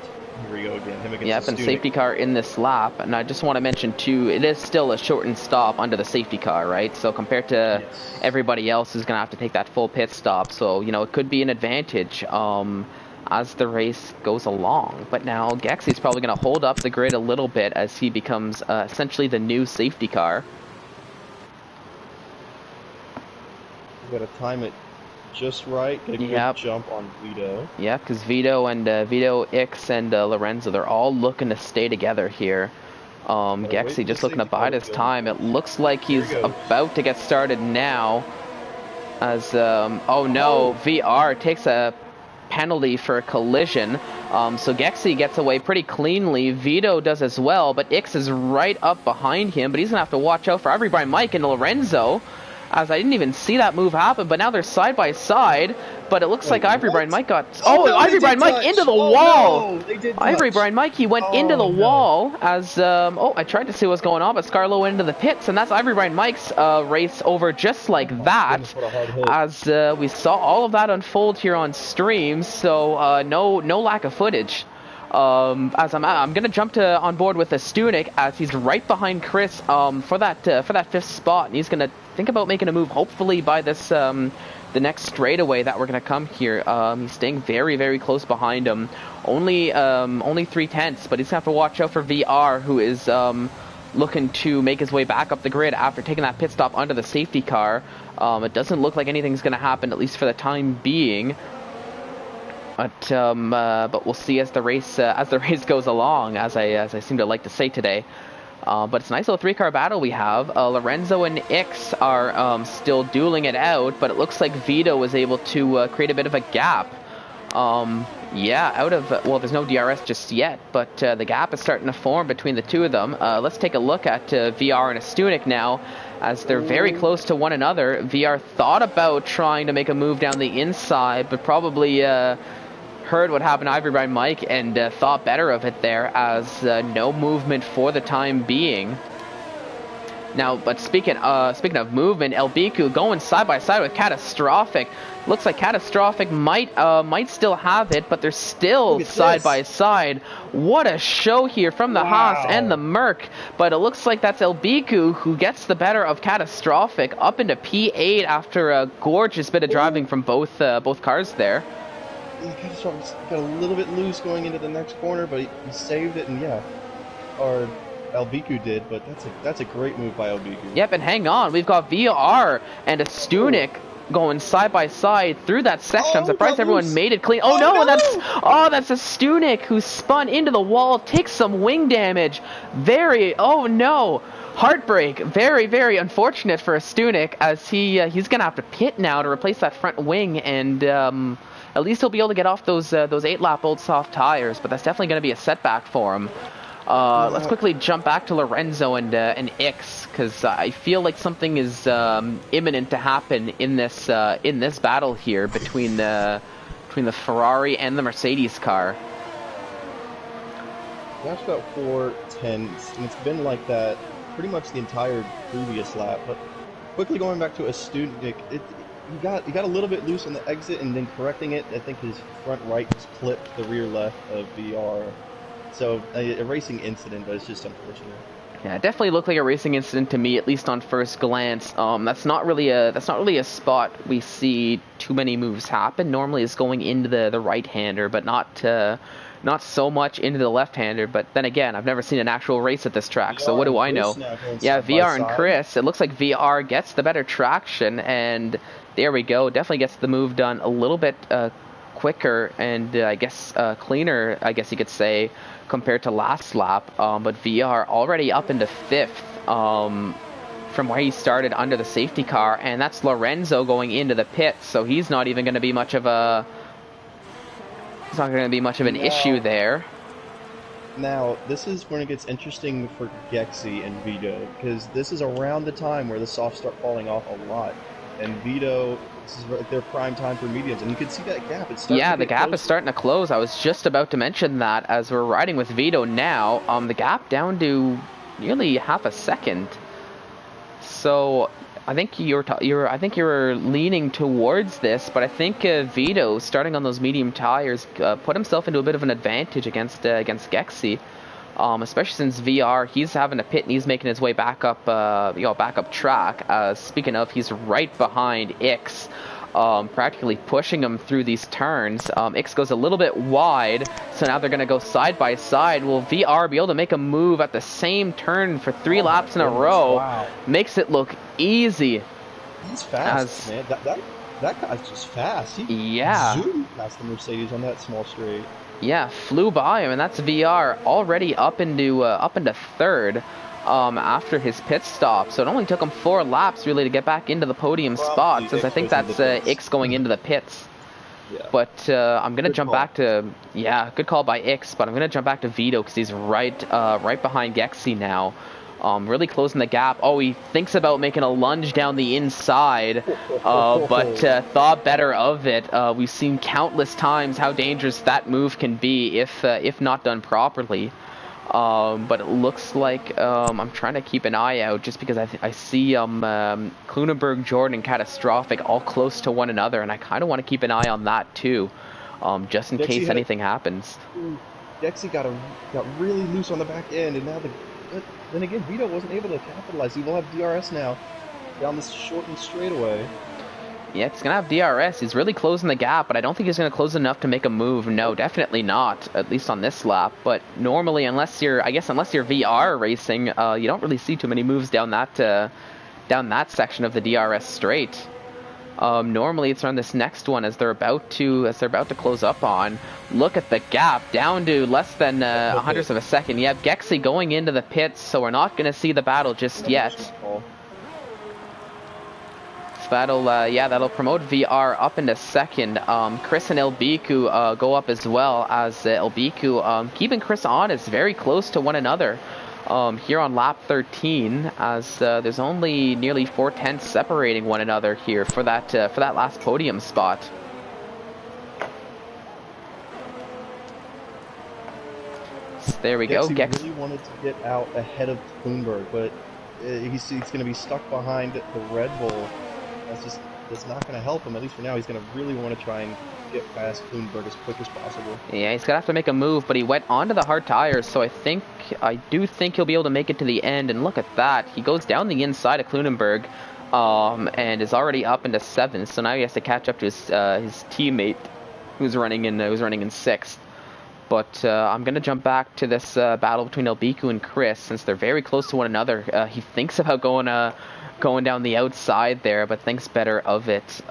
we go again. Him against. Yep, and safety car in this lap. And I just want to mention too, it is still a shortened stop under the safety car, right? So compared to everybody else who's gonna have to take that full pit stop, so you know it could be an advantage as the race goes along. But now Gexy's probably gonna hold up the grid a little bit as he becomes essentially the new safety car. We gotta time it just right. Get a good jump on Vito. Yeah, because Vito, Ix, and Lorenzo, they're all looking to stay together here. Gexy just looking to bide his time. It looks like he's about to get started now. As oh no, VR takes a penalty for a collision. So Gexy gets away pretty cleanly. Vito does as well, but Ix is right up behind him. But he's gonna have to watch out for everybody, Mike and Lorenzo. As I didn't even see that move happen, but now they're side by side. But it looks like Ivory Brian Mike got... Oh, no, Ivory Brian Mike into the wall! No, they did Ivory Brian Mike, he went into the wall as... oh, I tried to see what's going on, but Scarlo went into the pits, and that's Ivory Brian Mike's race over just like that. As we saw all of that unfold here on stream, so no lack of footage. As I'm gonna jump on board with Stunik as he's right behind Chris for that fifth spot, and he's gonna think about making a move hopefully by this the next straightaway that we're gonna come here. He's staying very close behind him, only 3/10, but he's gonna have to watch out for VR, who is looking to make his way back up the grid after taking that pit stop under the safety car. It doesn't look like anything's gonna happen, at least for the time being. But we'll see as the race goes along, as I seem to like to say today. But it's a nice little three-car battle we have. Lorenzo and Ix are still dueling it out, but it looks like Vito was able to create a bit of a gap. Well, there's no DRS just yet, but the gap is starting to form between the two of them. Let's take a look at VR and Stunik now, as they're very close to one another. VR thought about trying to make a move down the inside, but probably heard what happened to Ivory Brian Mike and thought better of it there, as no movement for the time being. Now, but speaking of movement, Elbiku going side by side with Catastrophic. Looks like Catastrophic might still have it, but they're still side by side. What a show here from the Haas and the Merc. But it looks like that's Elbiku who gets the better of Catastrophic up into P8 after a gorgeous bit of driving from both cars there. Catastrophic got a little bit loose going into the next corner, but he saved it, and or Elbiku did, but that's a great move by Elbiku. Yep, and hang on, we've got VR and a Stunik going side by side through that section. I'm surprised everyone made it clean. Oh no, that's a Stunik who spun into the wall, takes some wing damage. Oh no. Heartbreak. Very unfortunate for a Stunik, as he's gonna have to pit now to replace that front wing, and at least he'll be able to get off those 8-lap old soft tires, but that's definitely going to be a setback for him. Let's quickly jump back to Lorenzo and Ix, because I feel like something is imminent to happen in this battle here between the Ferrari and the Mercedes car. That's about 4/10, and it's been like that pretty much the entire previous lap. But quickly going back to a Stunik, he got a little bit loose on the exit, and then correcting it, I think his front right just clipped the rear left of VR. So a racing incident, but it's just unfortunate. Yeah, it definitely looked like a racing incident to me, at least on first glance. That's not really a spot we see too many moves happen. Normally, it's going into the right-hander, but not so much into the left-hander. But then again, I've never seen an actual race at this track, so what VR do and I know? Chris now going Yeah, side by VR and side. Chris. It looks like VR gets the better traction, and there we go. Definitely gets the move done a little bit quicker and I guess cleaner, I guess you could say, compared to last lap. But VR already up into 5th from where he started under the safety car, and that's Lorenzo going into the pits, so he's not even going to be much of a an issue there. Now, this is when it gets interesting for Gexy and Vito, because this is around the time where the softs start falling off a lot. And Vito, this is like their prime time for mediums, and you can see that gap. It's starting yeah, to the get gap closer. is starting to close. I was just about to mention that as we're riding with Vito now. The gap down to nearly half a second. So I think you're leaning towards this, but I think Vito, starting on those medium tires, put himself into a bit of an advantage against Gexy. Especially since VR, he's having to pit and he's making his way back up, back up track. Speaking of, he's right behind Ix, practically pushing him through these turns. Ix goes a little bit wide, so now they're going to go side by side. Will VR be able to make a move at the same turn for 3 laps in a row? Wow. Makes it look easy. He's fast, man. That guy's just fast. He zoomed past the Mercedes on that small straight. Yeah, flew by him, and that's VR already up into 3rd after his pit stop. So it only took him 4 laps really to get back into the podium spot, since I think that's Ix going into the pits. Yeah. But I'm gonna jump back to good call by Ix, but I'm gonna jump back to Vito because he's right behind Gexy now. Really closing the gap. Oh, he thinks about making a lunge down the inside, but thought better of it. We've seen countless times how dangerous that move can be if not done properly. But it looks like I'm trying to keep an eye out just because I see Klunenberg, Jordan, and Catastrophic all close to one another, and I kind of want to keep an eye on that too, just in case anything happens. Gexy got really loose on the back end, and now then again, Vito wasn't able to capitalize. He will have DRS now down this shortened straightaway. Yeah, he's going to have DRS. He's really closing the gap, but I don't think he's going to close enough to make a move. No, definitely not, at least on this lap. But normally, unless you're VR racing, you don't really see too many moves down that section of the DRS straight. Normally it's on this next one as they're about to close up on. Look at the gap down to less than a hundredth of a second. You have Gexy going into the pits, so we're not going to see the battle just yet. This battle, that'll promote VR up into 2nd. Chris and Elbiku go up as well, as Elbiku keeping Chris on is very close to one another. Here on lap 13, as there's only nearly 4/10 separating one another here for that last podium spot. So there we go. Gexy really wanted to get out ahead of Klunenberg, but he's going to be stuck behind the Red Bull. That's not going to help him. At least for now, he's going to really want to try and get past Klunenberg as quick as possible. Yeah, he's going to have to make a move, but he went onto the hard tires, so I do think he'll be able to make it to the end. And look at that. He goes down the inside of Klunenberg and is already up into 7th, so now he has to catch up to his teammate who's running in 6th. But I'm going to jump back to this battle between Elbiku and Chris, since they're very close to one another. He thinks about going down the outside there, but thinks better of it.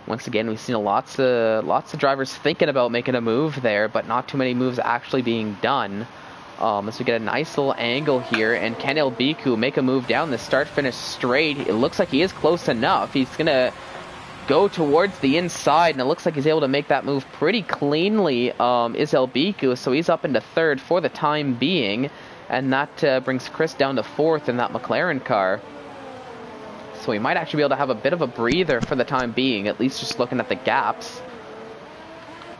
Once again, we've seen lots of drivers thinking about making a move there, but not too many moves actually being done. As we get a nice little angle here, and can Elbiku make a move down the start-finish straight? It looks like he is close enough. He's going to go towards the inside, and it looks like he's able to make that move pretty cleanly, is Elbiku, so he's up into 3rd for the time being, and that brings Chris down to 4th in that McLaren car. So we might actually be able to have a bit of a breather for the time being, at least just looking at the gaps.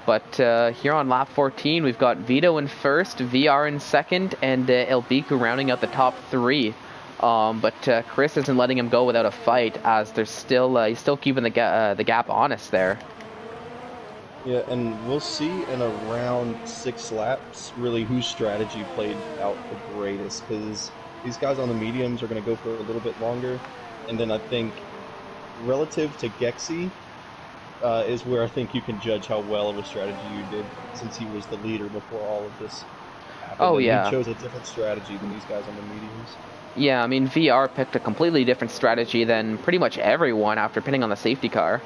But here on lap 14, we've got Vito in 1st, VR in 2nd, and Elbiku rounding out the top 3. But Chris isn't letting him go without a fight, as there's still he's still keeping the gap honest there. Yeah, and we'll see in around 6 laps really whose strategy played out the greatest, because these guys on the mediums are going to go for a little bit longer, and then I think relative to Gexy is where I think you can judge how well of a strategy you did, since he was the leader before all of this happened, Oh and he yeah. chose a different strategy than these guys on the mediums. Yeah, I mean VR picked a completely different strategy than pretty much everyone after pinning on the safety car.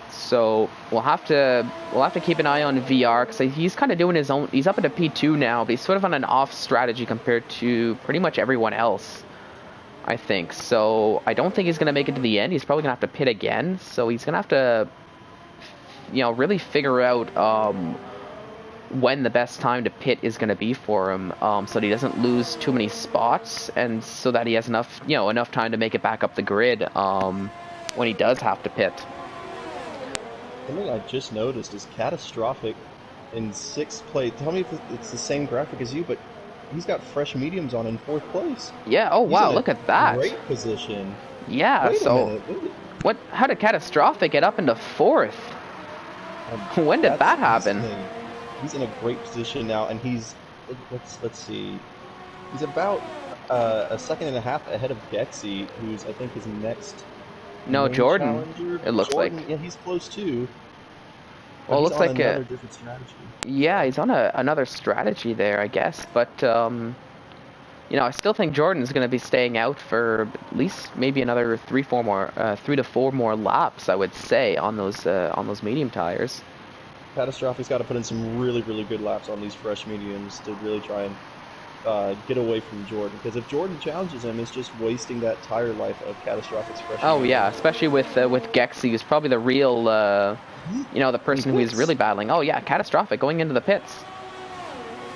So we'll have to keep an eye on VR because he's kind of doing his own. He's up into P2 now, but he's sort of on an off strategy compared to pretty much everyone else, I think. So I don't think he's gonna make it to the end. He's probably gonna have to pit again. So he's gonna have to, really figure out when the best time to pit is gonna be for him, so that he doesn't lose too many spots, and so that he has enough time to make it back up the grid when he does have to pit. Something I just noticed is Catastrophic in 6th place. Tell me if it's the same graphic as you, but he's got fresh mediums on in 4th place. Yeah. Oh He's wow! in a Look at that. great position. Yeah. Wait a So minute. what? How did Catastrophic get up into 4th? When did that happen? He's in a great position now, and let's see. He's about a second and a half ahead of Gexy, who's I think his next. No, Jordan. Challenger. It looks Jordan, like. Yeah, he's close too. Well, it looks like another different strategy. Yeah, he's on another strategy there, I guess. But I still think Jordan's going to be staying out for at least maybe another 3 to 4 more laps, I would say, on those medium tires. Catastrophic's got to put in some really, really good laps on these fresh mediums to really try and get away from Jordan. Because if Jordan challenges him, it's just wasting that tire life of Catastrophic's fresh Oh medium. yeah, especially with Gexy, who's probably the real, the person who he's really battling. Oh yeah, Catastrophic going into the pits.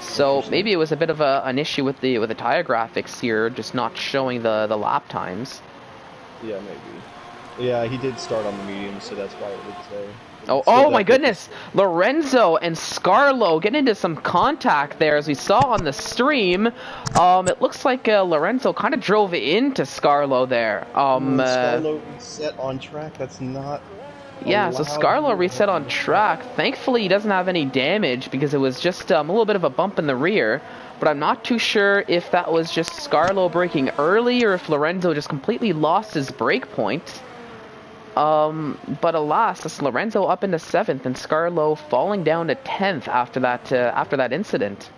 So maybe it was a bit of an issue with the tire graphics here, just not showing the lap times. Yeah, maybe. Yeah, he did start on the medium, so that's why it would say. Oh my goodness! Lorenzo and Scarlo get into some contact there, as we saw on the stream. It looks like Lorenzo kind of drove into Scarlo there. Scarlo reset on track. That's not. Yeah, so Scarlo reset on track. Thankfully, he doesn't have any damage because it was just a little bit of a bump in the rear. But I'm not too sure if that was just Scarlo braking early or if Lorenzo just completely lost his brake point. But alas, it's Lorenzo up into 7th and Scarlo falling down to 10th after that incident.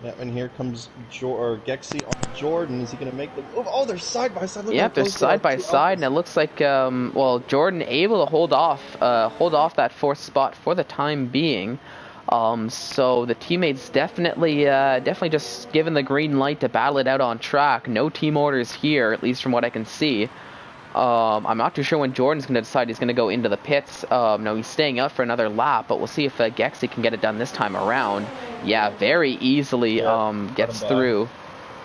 Yeah, and here comes Gexy on Jordan. Is he going to make the move? Oh, they're side by side. Yep, they're side by side, and it looks like Jordan able to hold off that 4th spot for the time being. So the teammates definitely just given the green light to battle it out on track. No team orders here, at least from what I can see. I'm not too sure when Jordan's going to decide he's going to go into the pits. No, he's staying out for another lap, but we'll see if Gexy can get it done this time around. Yeah, very easily gets through.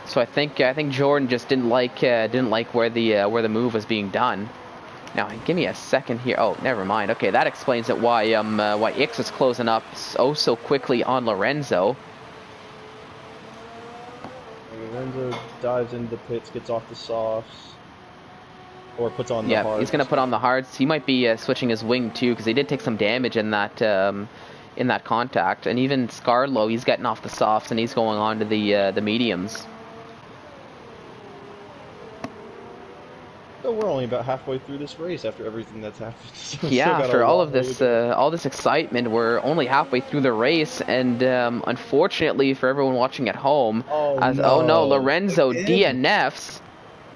So I think Jordan just didn't like where the move was being done. Now, give me a second here. Oh, never mind. Okay, that explains it why Ix is closing up so quickly on Lorenzo. Lorenzo dives into the pits, gets off the softs. Or puts on the hards. He's going to put on the hards. He might be switching his wing too, because he did take some damage in that contact. And even Scarlo, he's getting off the softs and he's going on to the mediums. So we're only about halfway through this race after everything that's happened. Yeah, after all of this excitement, we're only halfway through the race, and unfortunately for everyone watching at home, Lorenzo DNFs.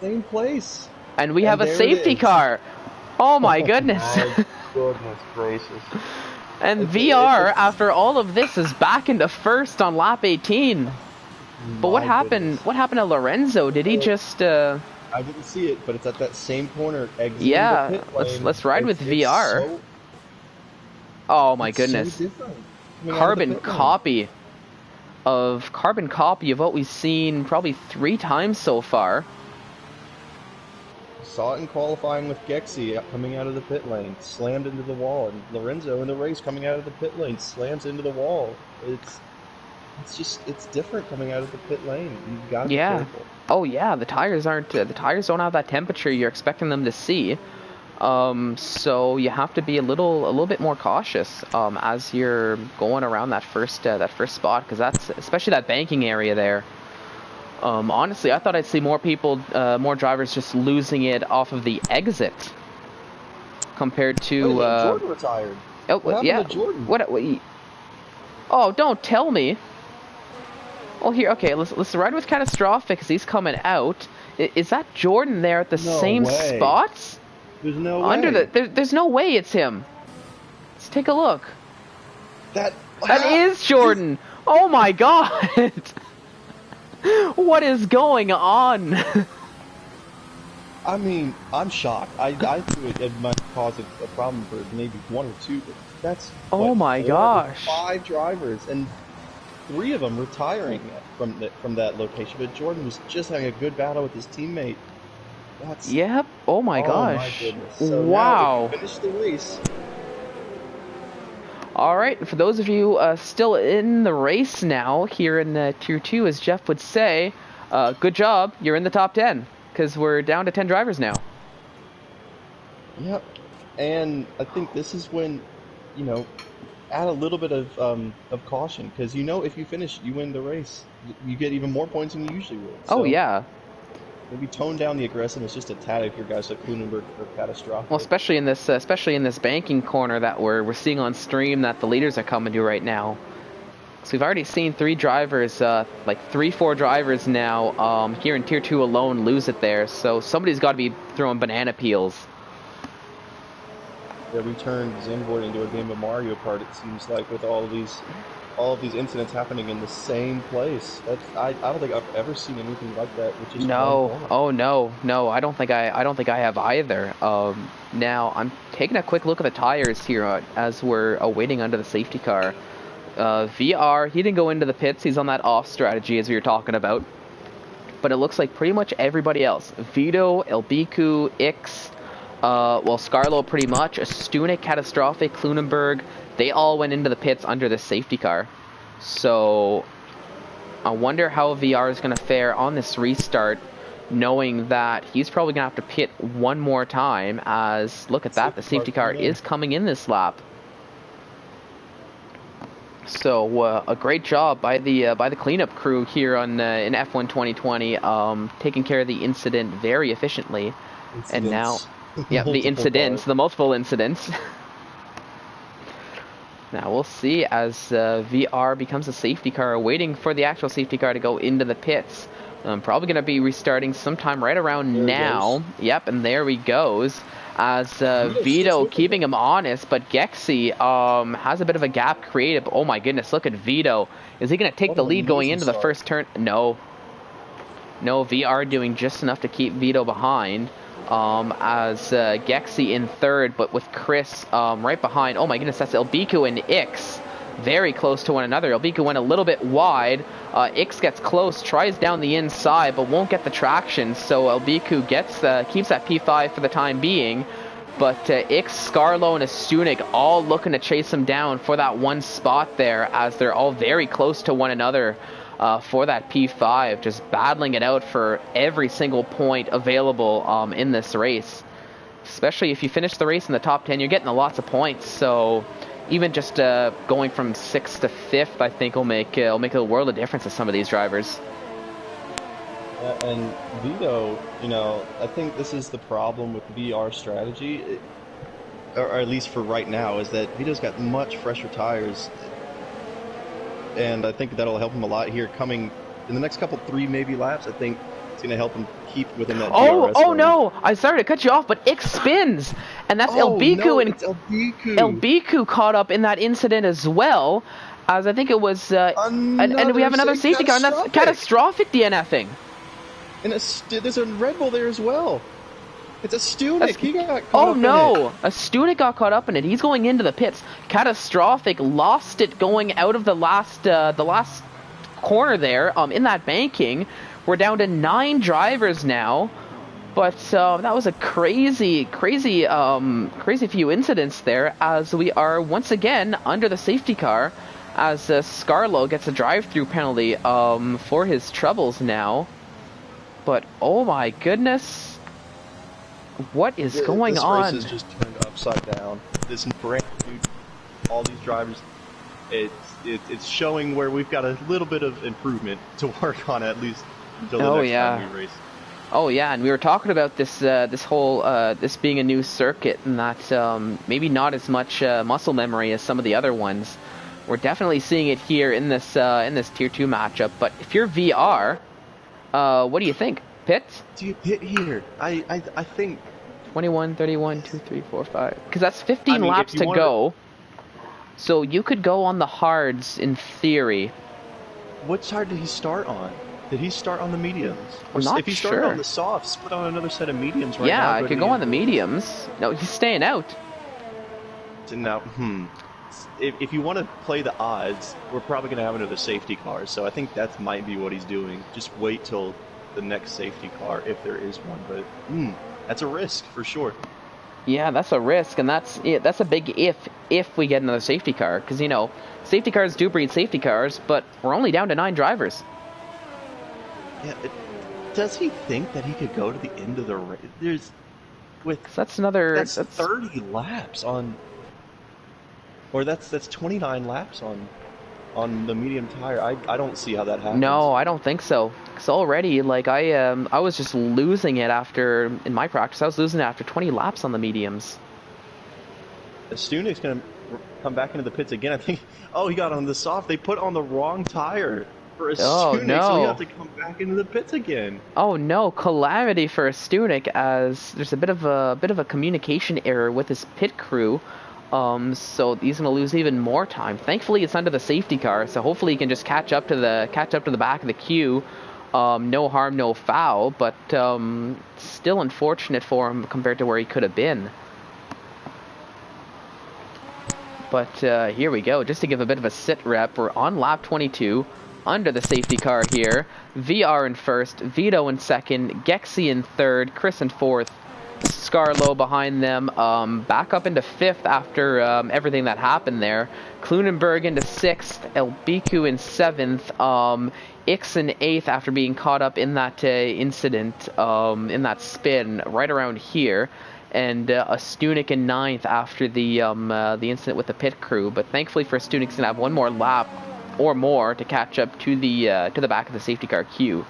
Same place. And we have a safety car. Oh my goodness. My goodness gracious. And VR, after all of this, is back into 1st on lap 18. But what happened? What happened to Lorenzo? Did he just? I didn't see it, but it's at that same corner. Yeah, let's ride with VR. Oh my goodness. So carbon copy of what we've seen probably 3 times so far. Saw it in qualifying with Gexy coming out of the pit lane, slammed into the wall, and Lorenzo in the race coming out of the pit lane slams into the wall. It's different coming out of the pit lane. You've got to be careful. Oh yeah, the tires don't have that temperature you're expecting them to see. So you have to be a little bit more cautious as you're going around that first spot, because that's especially that banking area there. Honestly, I thought I'd see more people, more drivers just losing it off of the exit compared to. Wait a minute, Jordan retired. Oh, what happened yeah. to Jordan? What? Oh, don't tell me. Oh, here. Okay, let's ride with Catastrophic because he's coming out. Is that Jordan there at the same spots? There's no way. There's no way it's him. Let's take a look. That is Jordan. Oh my god. What is going on? I mean, I'm shocked. I thought it might cause a problem for maybe one or two, but that's oh my gosh. 5 drivers and 3 of them retiring from that location. But Jordan was just having a good battle with his teammate. That's yep. Oh my gosh. My goodness. So wow. Now we finish the race. All right, for those of you still in the race now, here in Tier 2, as Jeff would say, good job, you're in the top 10, because we're down to 10 drivers now. Yep, and I think this is when, add a little bit of caution, because if you finish, you win the race. You get even more points than you usually would. So oh, yeah. Maybe tone down the aggressiveness just a tad if your guys like Kluenberg or Catastrophic. Well, especially in this banking corner that we're seeing on stream that the leaders are coming to right now. So we've already seen 3 drivers, like 3-4 drivers now, here in Tier 2 alone lose it there. So somebody's got to be throwing banana peels. Yeah, we turned Zandvoort into a game of Mario Kart, it seems like, with all of these incidents happening in the same place. I don't think I've ever seen anything like that. Which is no. Oh no. I don't think I have either. Now I'm taking a quick look at the tires here as we're awaiting under the safety car. VR, he didn't go into the pits. He's on that off strategy as we were talking about. But it looks like pretty much everybody else. Vito, Elbiku, Ix, Scarlo pretty much, Stunek, Catastrophic, Kluenberg, they all went into the pits under the safety car. So I wonder how VR is going to fare on this restart, knowing that he's probably going to have to pit one more time, as, look at that, the safety car is coming in this lap. So a great job by the cleanup crew here in F1 2020, taking care of the incident very efficiently. And now, yeah, the multiple incidents. Now we'll see as VR becomes a safety car, waiting for the actual safety car to go into the pits. Probably going to be restarting sometime right around now. Yep, and there he goes. As Vito keeping him honest, but Gexy has a bit of a gap created. Oh my goodness, look at Vito. Is he going to take the lead going into the first turn? No. No, VR doing just enough to keep Vito behind. As Gexy in third, but with Chris right behind. Oh my goodness, that's Elbiku and Ix. Very close to one another. Elbiku went a little bit wide. Ix gets close, tries down the inside, but won't get the traction. So Elbiku keeps that P5 for the time being. But Ix, Scarlo, and Stunek all looking to chase him down for that one spot there, as they're all very close to one another for that P5, just battling it out for every single point available in this race. Especially if you finish the race in the top 10, you're getting lots of points. So even just going from 6th to 5th, I think will make a world of difference to some of these drivers. And Vito, I think this is the problem with VR strategy, or at least for right now, is that Vito's got much fresher tires, and I think that'll help him a lot here coming in the next couple 3 maybe laps. I think it's going to help him keep within that DRS range. No, I started to cut you off, but Ix spins, and that's Elbiku, and Elbiku caught up in that incident as well, as I think it was, and we have another safety car, and that's Catastrophic DNFing. And there's a Red Bull there as well. It's a Stunek. He got caught up in it. A Stunek got caught up in it. He's going into the pits. Catastrophic lost it going out of the last corner there in that banking. We're down to 9 drivers now. But that was a crazy few incidents there, as we are once again under the safety car, as Scarlo gets a drive-through penalty for his troubles now. But oh my goodness. What is going this on? race is just turned upside down. This brand new, all these drivers, it's showing where we've got a little bit of improvement to work on at least until the next time we race. Oh yeah, and we were talking about this this whole this being a new circuit and that maybe not as much muscle memory as some of the other ones. We're definitely seeing it here in this Tier 2 matchup. But if you're VR, what do you think? Pit? Do you pit here? I think 21, 31, 2, 3, 4, 5. Because that's 15 laps to go. So you could go on the hards in theory. Which hard did he start on? Did he start on the mediums? I'm not sure. If he started on the softs, put on another set of mediums right now. Yeah, I could go on the mediums. No, he's staying out. Now, if you want to play the odds, we're probably going to have another safety car. So I think that might be what he's doing. Just wait till the next safety car, if there is one. But that's a risk for sure. Yeah, that's a risk, and that's a big if we get another safety car. Because, you know, safety cars do breed safety cars, but we're only down to 9 drivers. Yeah, does he think that he could go to the end of the race? That's 30 laps on, or that's 29 laps on the medium tire. I don't see how that happens. No, I don't think so. Because already, like I was just losing it in my practice. I was losing it after 20 laps on the mediums. Stunik's gonna come back into the pits again. I think. Oh, he got on the soft. They put on the wrong tire. For a Stunik, no. So you have to come back into the pits again. Oh no, calamity for a Stunik, as there's a bit of a communication error with his pit crew. So he's gonna lose even more time. Thankfully, it's under the safety car, so hopefully he can just catch up to the back of the queue. No harm, no foul, but still unfortunate for him compared to where he could have been. But here we go. Just to give a bit of a sit rep, we're on lap 22. Under the safety car here. VR in first, Vito in second, Gexy in third, Chris in fourth, Scarlo behind them, back up into fifth after everything that happened there. Klunenberg into sixth, Elbiku in seventh, Ix in eighth after being caught up in that incident, in that spin right around here. And a Stunik in ninth after the incident with the pit crew. But thankfully for Stunik, he's gonna have one more lap or more to catch up to the back of the safety car queue.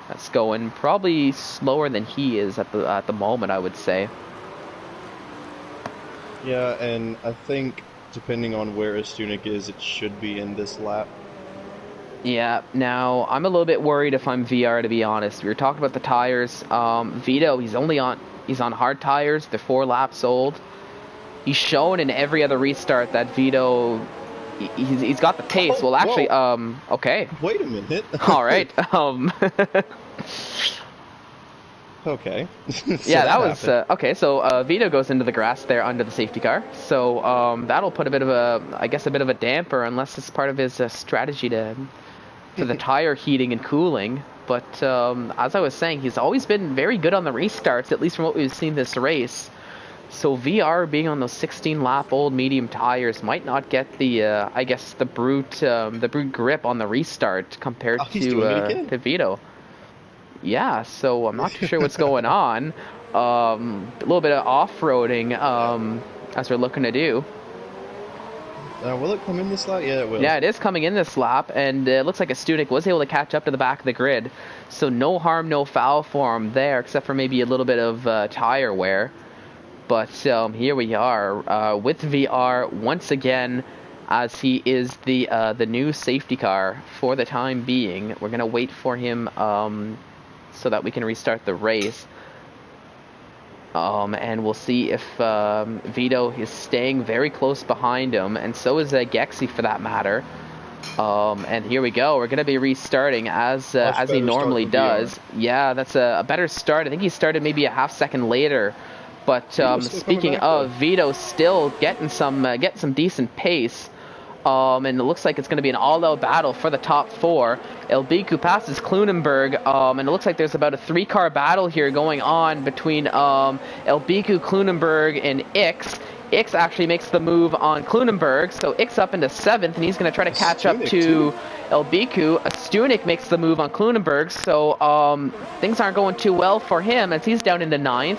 That's going probably slower than he is at the moment, I would say. Yeah, and I think depending on where a Stunik is, it should be in this lap. Yeah, now I'm a little bit worried if I'm VR, to be honest. We were talking about the tires. Vito, he's on hard tires. They're 4 laps old. He's shown in every other restart that Vito, he's got the pace. Well, actually, okay. Wait a minute. All right. Okay. Yeah, that was okay. So Vito goes into the grass there under the safety car. So that'll put a bit of a damper, unless it's part of his strategy for the tire heating and cooling. But as I was saying, he's always been very good on the restarts, at least from what we've seen this race. So VR being on those 16-lap-old medium tires might not get the, I guess, the brute grip on the restart compared to Vito. Yeah, so I'm not too sure what's going on. A little bit of off-roading as we're looking to do. Will it come in this lap? Yeah, it will. Yeah, it is coming in this lap, and it looks like a Stunik was able to catch up to the back of the grid. So no harm, no foul for him there, except for maybe a little bit of tire wear. But here we are with VR once again, as he is the new safety car for the time being. We're gonna wait for him so that we can restart the race, and we'll see if Vito is staying very close behind him, and so is Gexy for that matter. And here we go. We're gonna be restarting as he normally does. Yeah, that's a better start. I think he started maybe a half second later. But speaking of, Vito still getting some decent pace, and it looks like it's going to be an all-out battle for the top 4. Elbiku passes Klunenberg, and it looks like there's about a 3-car battle here going on between Elbiku, Klunenberg, and Ix. Ix actually makes the move on Klunenberg, so Ix up into 7th, and he's going to try to catch up to Elbiku. Stunik makes the move on Klunenberg, so things aren't going too well for him as he's down into 9th.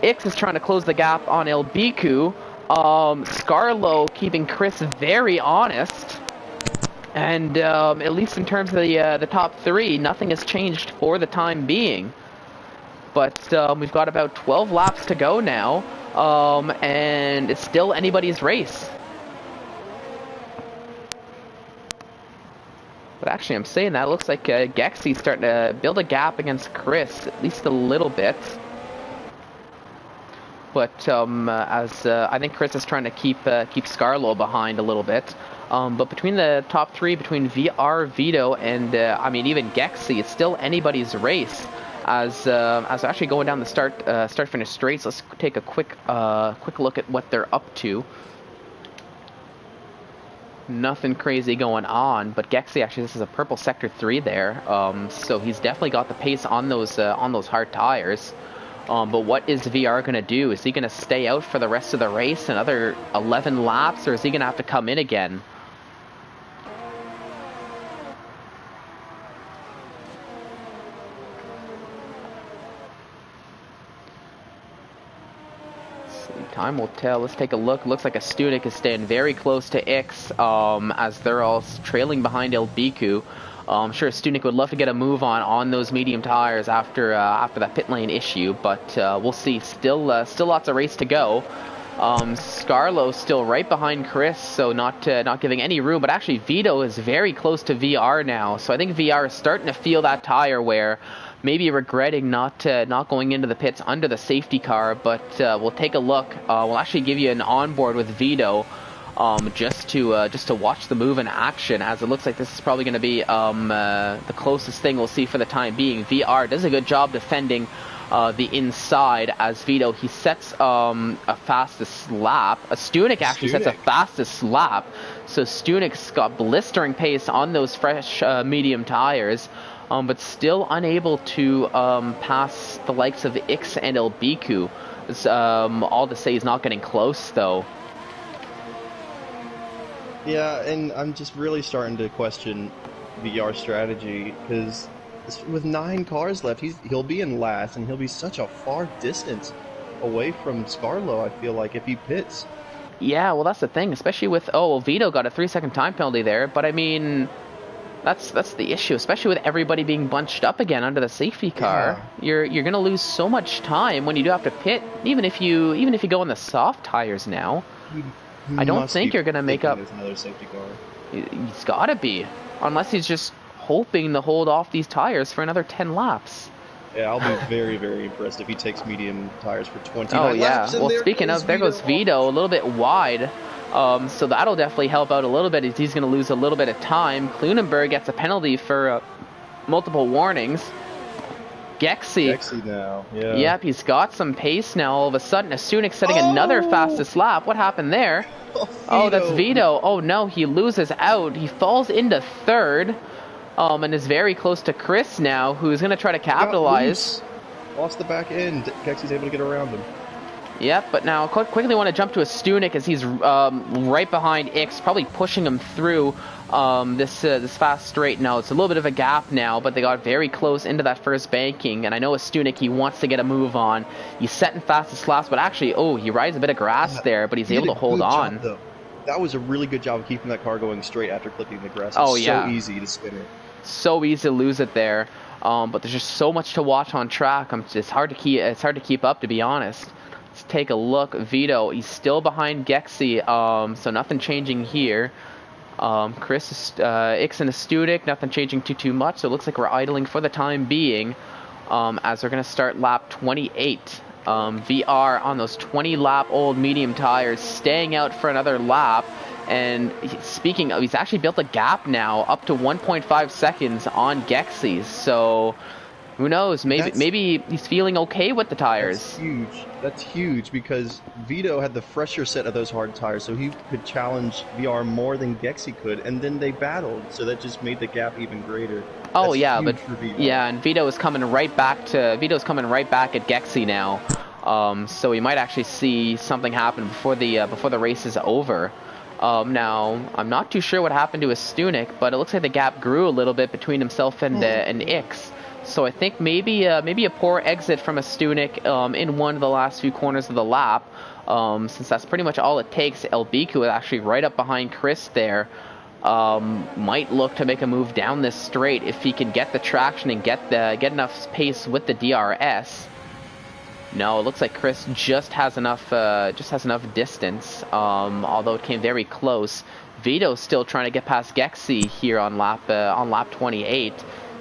Ix is trying to close the gap on Elbiku. Scarlo keeping Chris very honest. And at least in terms of the top 3, nothing has changed for the time being. But we've got about 12 laps to go now, and it's still anybody's race. But actually, I'm saying that, it looks like Gexy's starting to build a gap against Chris, at least a little bit. But as I think Chris is trying to keep Scarlo behind a little bit. But between the top 3, between VR, Vito, and I mean even Gexy, it's still anybody's race. As actually going down the start-finish straights, let's take a quick look at what they're up to. Nothing crazy going on, but Gexy actually, this is a purple sector 3 there, so he's definitely got the pace on those hard tires. But what is VR going to do? Is he going to stay out for the rest of the race, another 11 laps, or is he going to have to come in again? Time will tell. Let's take a look. Looks like a Studik is staying very close to Ix, as they're all trailing behind Elbiku. I'm sure Studik would love to get a move on those medium tires after that pit lane issue, but we'll see. Still lots of race to go. Scarlo still right behind Chris, so not giving any room. But actually, Vito is very close to VR now, so I think VR is starting to feel that tire wear. Maybe regretting not going into the pits under the safety car, but we'll take a look. We'll actually give you an onboard with Vito, just to watch the move in action, as it looks like this is probably going to be the closest thing we'll see for the time being. VR does a good job defending the inside, as Vito, he sets a fastest lap. Studik actually sets a fastest lap, so Studik's got blistering pace on those fresh medium tires. But still unable to pass the likes of Ix and Elbiku. All to say he's not getting close, though. Yeah, and I'm just really starting to question VR's strategy, because with 9 cars left, he'll be in last, and he'll be such a far distance away from Scarlo, I feel like, if he pits. Yeah, well, that's the thing, especially with... Oh, well, Vito got a 3-second time penalty there, but I mean... That's the issue, especially with everybody being bunched up again under the safety car. Yeah. You're gonna lose so much time when you do have to pit, even if you go on the soft tires now. I don't think you're gonna make up. There's another safety car. He's gotta be, unless he's just hoping to hold off these tires for another 10 laps. Yeah, I'll be very, very impressed if he takes medium tires for 20 laps. Oh yeah. Laps, well, speaking of, there goes Vito, a little bit wide. So that'll definitely help out a little bit, as he's going to lose a little bit of time. Klunenberg gets a penalty for multiple warnings. Gexy now, yeah. Yep, he's got some pace now. All of a sudden, Studik setting another fastest lap. What happened there? Oh, that's Vito. Oh no, he loses out. He falls into 3rd, and is very close to Chris now, who's going to try to capitalize. Lost the back end. Gexy's able to get around him. Yep, but now quickly want to jump to a Studik, as he's right behind Ix, probably pushing him through this fast straight. Now it's a little bit of a gap now, but they got very close into that first banking, and I know a Studik, he wants to get a move on. He's setting fastest laps, but actually, he rides a bit of grass there, but he's able to hold on. That was a really good job of keeping that car going straight after clipping the grass. It's so easy to spin it. So easy to lose it there, but there's just so much to watch on track. It's hard to keep up, to be honest. Let's take a look. Vito, he's still behind Gexy, so nothing changing here. Chris, Ix and a Studik, nothing changing too much, so it looks like we're idling for the time being, as we're going to start lap 28. VR on those 20-lap old medium tires, staying out for another lap, and speaking of, he's actually built a gap now up to 1.5 seconds on Gexy, so... Who knows? Maybe he's feeling okay with the tires. That's huge. That's huge, because Vito had the fresher set of those hard tires, so he could challenge VR more than Gexy could, and then they battled, so that just made the gap even greater. Oh yeah, but and Vito is coming right back at Gexy now. So we might actually see something happen before the race is over. Now I'm not too sure what happened to a Studik, but it looks like the gap grew a little bit between himself and Ix. So I think maybe a poor exit from a Stunik in one of the last few corners of the lap, since that's pretty much all it takes. Elbiku is actually right up behind Chris there. Might look to make a move down this straight if he can get the traction and get enough pace with the DRS. No, it looks like Chris just has enough distance. Although it came very close. Vito's still trying to get past Gexy here on lap 28.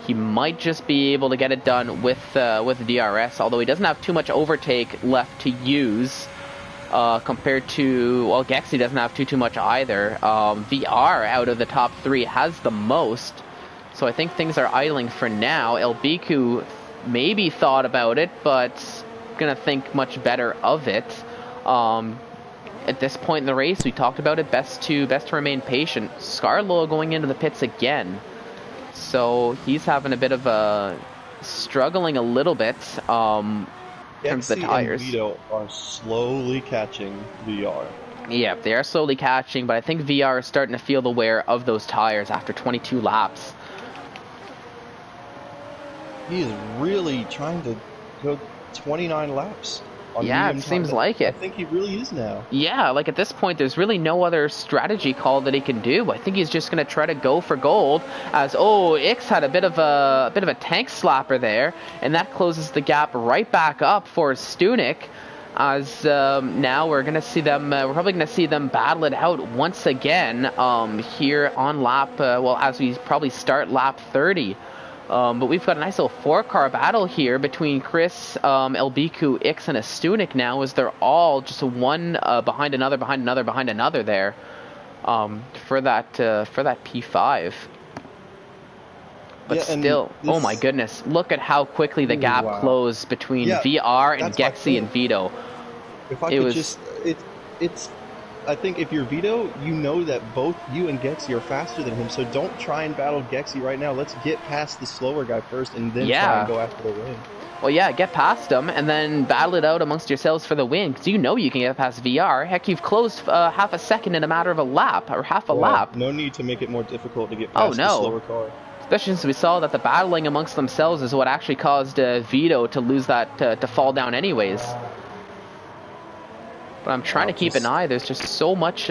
He might just be able to get it done with DRS, although he doesn't have too much overtake left to use. Compared to, well, Gexy doesn't have too much either. VR out of the top three has the most, so I think things are idling for now. Elbiku maybe thought about it, but gonna think much better of it. At this point in the race, we talked about it, best to remain patient. Scarlo going into the pits again, so he's having a bit of a struggling a little bit. In terms of the tires. And Vito are slowly catching VR. Yeah, they are slowly catching, but I think VR is starting to feel the wear of those tires after 22 laps. He is really trying to go 29 laps. Yeah, it seems like it. I think he really is now. Yeah, like at this point, there's really no other strategy call that he can do. I think he's just going to try to go for gold. As Ix had a bit of a tank slapper there, and that closes the gap right back up for Stunik. As now we're going to see them. We're probably going to see them battle it out once again here on lap. As we probably start lap 30. But we've got a nice little 4-car battle here between Chris, Elbiku, Ix, and a Stunik now, as they're all just one behind another there for that P5. But yeah, still, oh my goodness, look at how quickly the gap closed between VR and Gexy and Vito. If I could it's I think if you're Vito, you know that both you and Gexy are faster than him, so don't try and battle Gexy right now. Let's get past the slower guy first and then try and go after the win. Well, yeah, get past him and then battle it out amongst yourselves for the win, because you know you can get past VR. Heck, you've closed half a second in a matter of a lap, or half a lap. No need to make it more difficult to get past the slower car. Especially since we saw that the battling amongst themselves is what actually caused Vito to lose that, to fall down anyways. But I'm trying to keep an eye. There's just so much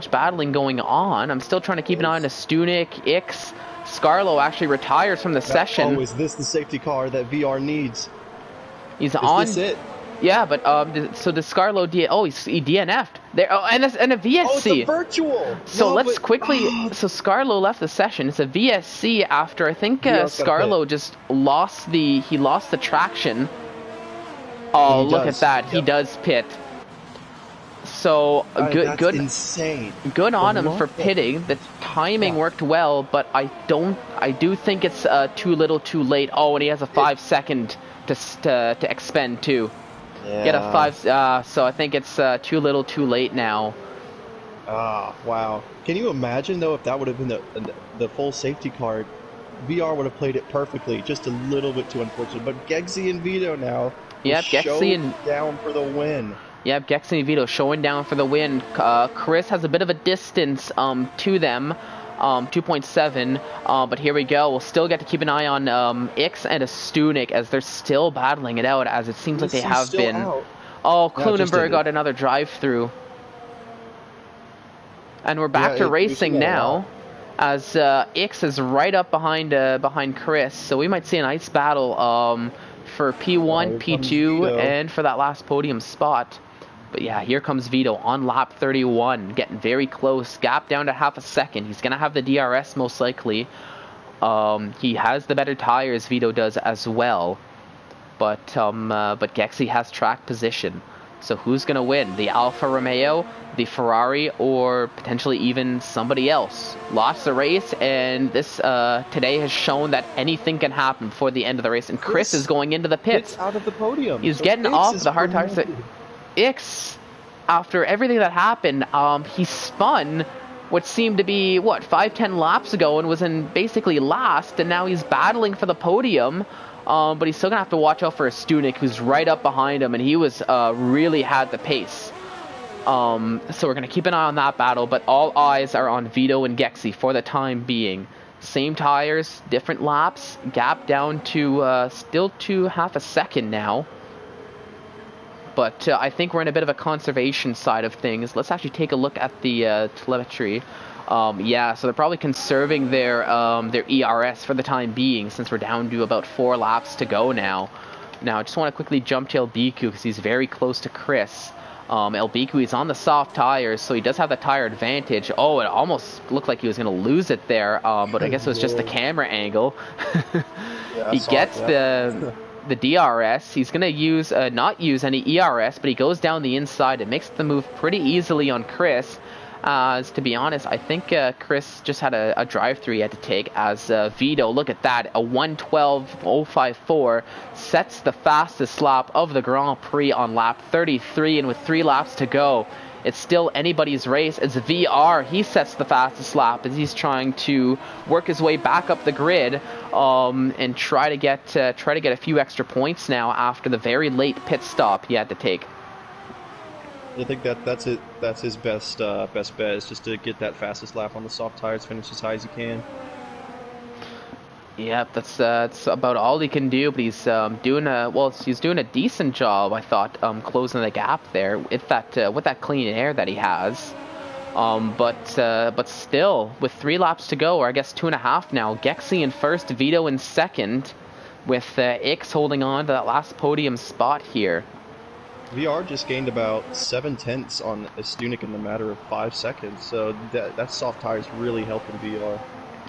battling going on. I'm still trying to keep an eye on the Stunik, Ix. Scarlo actually retires from the session. Oh, is this the safety car that VR needs? He's on. Is this it? Yeah, but so the Scarlo he DNF'd there. Oh, and a VSC. Oh, it's a virtual. So let's quickly. So Scarlo left the session. It's a VSC after I think Scarlo just lost the traction. Oh, look at that. He does pit. So good, insane. Good on him for pitting. The timing worked well, but I do think it's too little, too late. Oh, and he has a 5-second to expend too. Yeah. Get a 5. So I think it's too little, too late now. Wow. Can you imagine though if that would have been the full safety car? VR would have played it perfectly. Just a little bit too unfortunate. But Gexy and Vito now. Yep, Gexy and down for the win. Yep, Gexy and Vito showing down for the win. Chris has a bit of a distance to them, 2.7. But here we go. We'll still get to keep an eye on Ix and a Stunik as they're still battling it out, as it seems like they have been. Out. Oh, Klunenberg got another drive-through. And we're back to racing now, as Ix is right up behind Chris. So we might see a nice battle for P1, P2, and for that last podium spot. But yeah, here comes Vito on lap 31, getting very close. Gap down to half a second. He's going to have the DRS most likely. He has the better tires, Vito does as well. But Gexy has track position. So who's going to win? The Alfa Romeo, the Ferrari, or potentially even somebody else? Lost the race, and this today has shown that anything can happen before the end of the race. And Chris is going into the pits. Out of the podium. He's getting off the hard tires. Ix, after everything that happened, he spun what seemed to be, 5-10 laps ago, and was in basically last, and now he's battling for the podium. But he's still going to have to watch out for a Stunik, who's right up behind him, and he was really had the pace. So we're going to keep an eye on that battle, but all eyes are on Vito and Gexy for the time being. Same tires, different laps, gap down to still to half a second now. But I think we're in a bit of a conservation side of things. Let's actually take a look at the telemetry. Yeah, so they're probably conserving their ERS for the time being, since we're down to about 4 laps to go now. Now, I just want to quickly jump to Elbiku because he's very close to Chris. Elbiku is on the soft tires, so he does have the tire advantage. Oh, it almost looked like he was going to lose it there, but I guess it was just the camera angle. Yeah, he gets the DRS. He's going to use not use any ERS, but he goes down the inside. It makes the move pretty easily on Chris. As to be honest, I think Chris just had a drive-through he had to take, as Vito, look at that, a 1:12.054 sets the fastest lap of the Grand Prix on lap 33, and with 3 laps to go, it's still anybody's race. It's VR. He sets the fastest lap as he's trying to work his way back up the grid and try to get a few extra points now after the very late pit stop he had to take. I think that's it. That's his best bet, is just to get that fastest lap on the soft tires, finish as high as he can. Yep, that's about all he can do. But he's doing a decent job, I thought, closing the gap there with that clean air that he has. But still, with 3 laps to go, or I guess 2.5 now, Gexy in first, Vito in second, with Ix holding on to that last podium spot here. VR just gained about 7/10 on Stunek in the matter of 5 seconds, so that soft tire is really helping VR.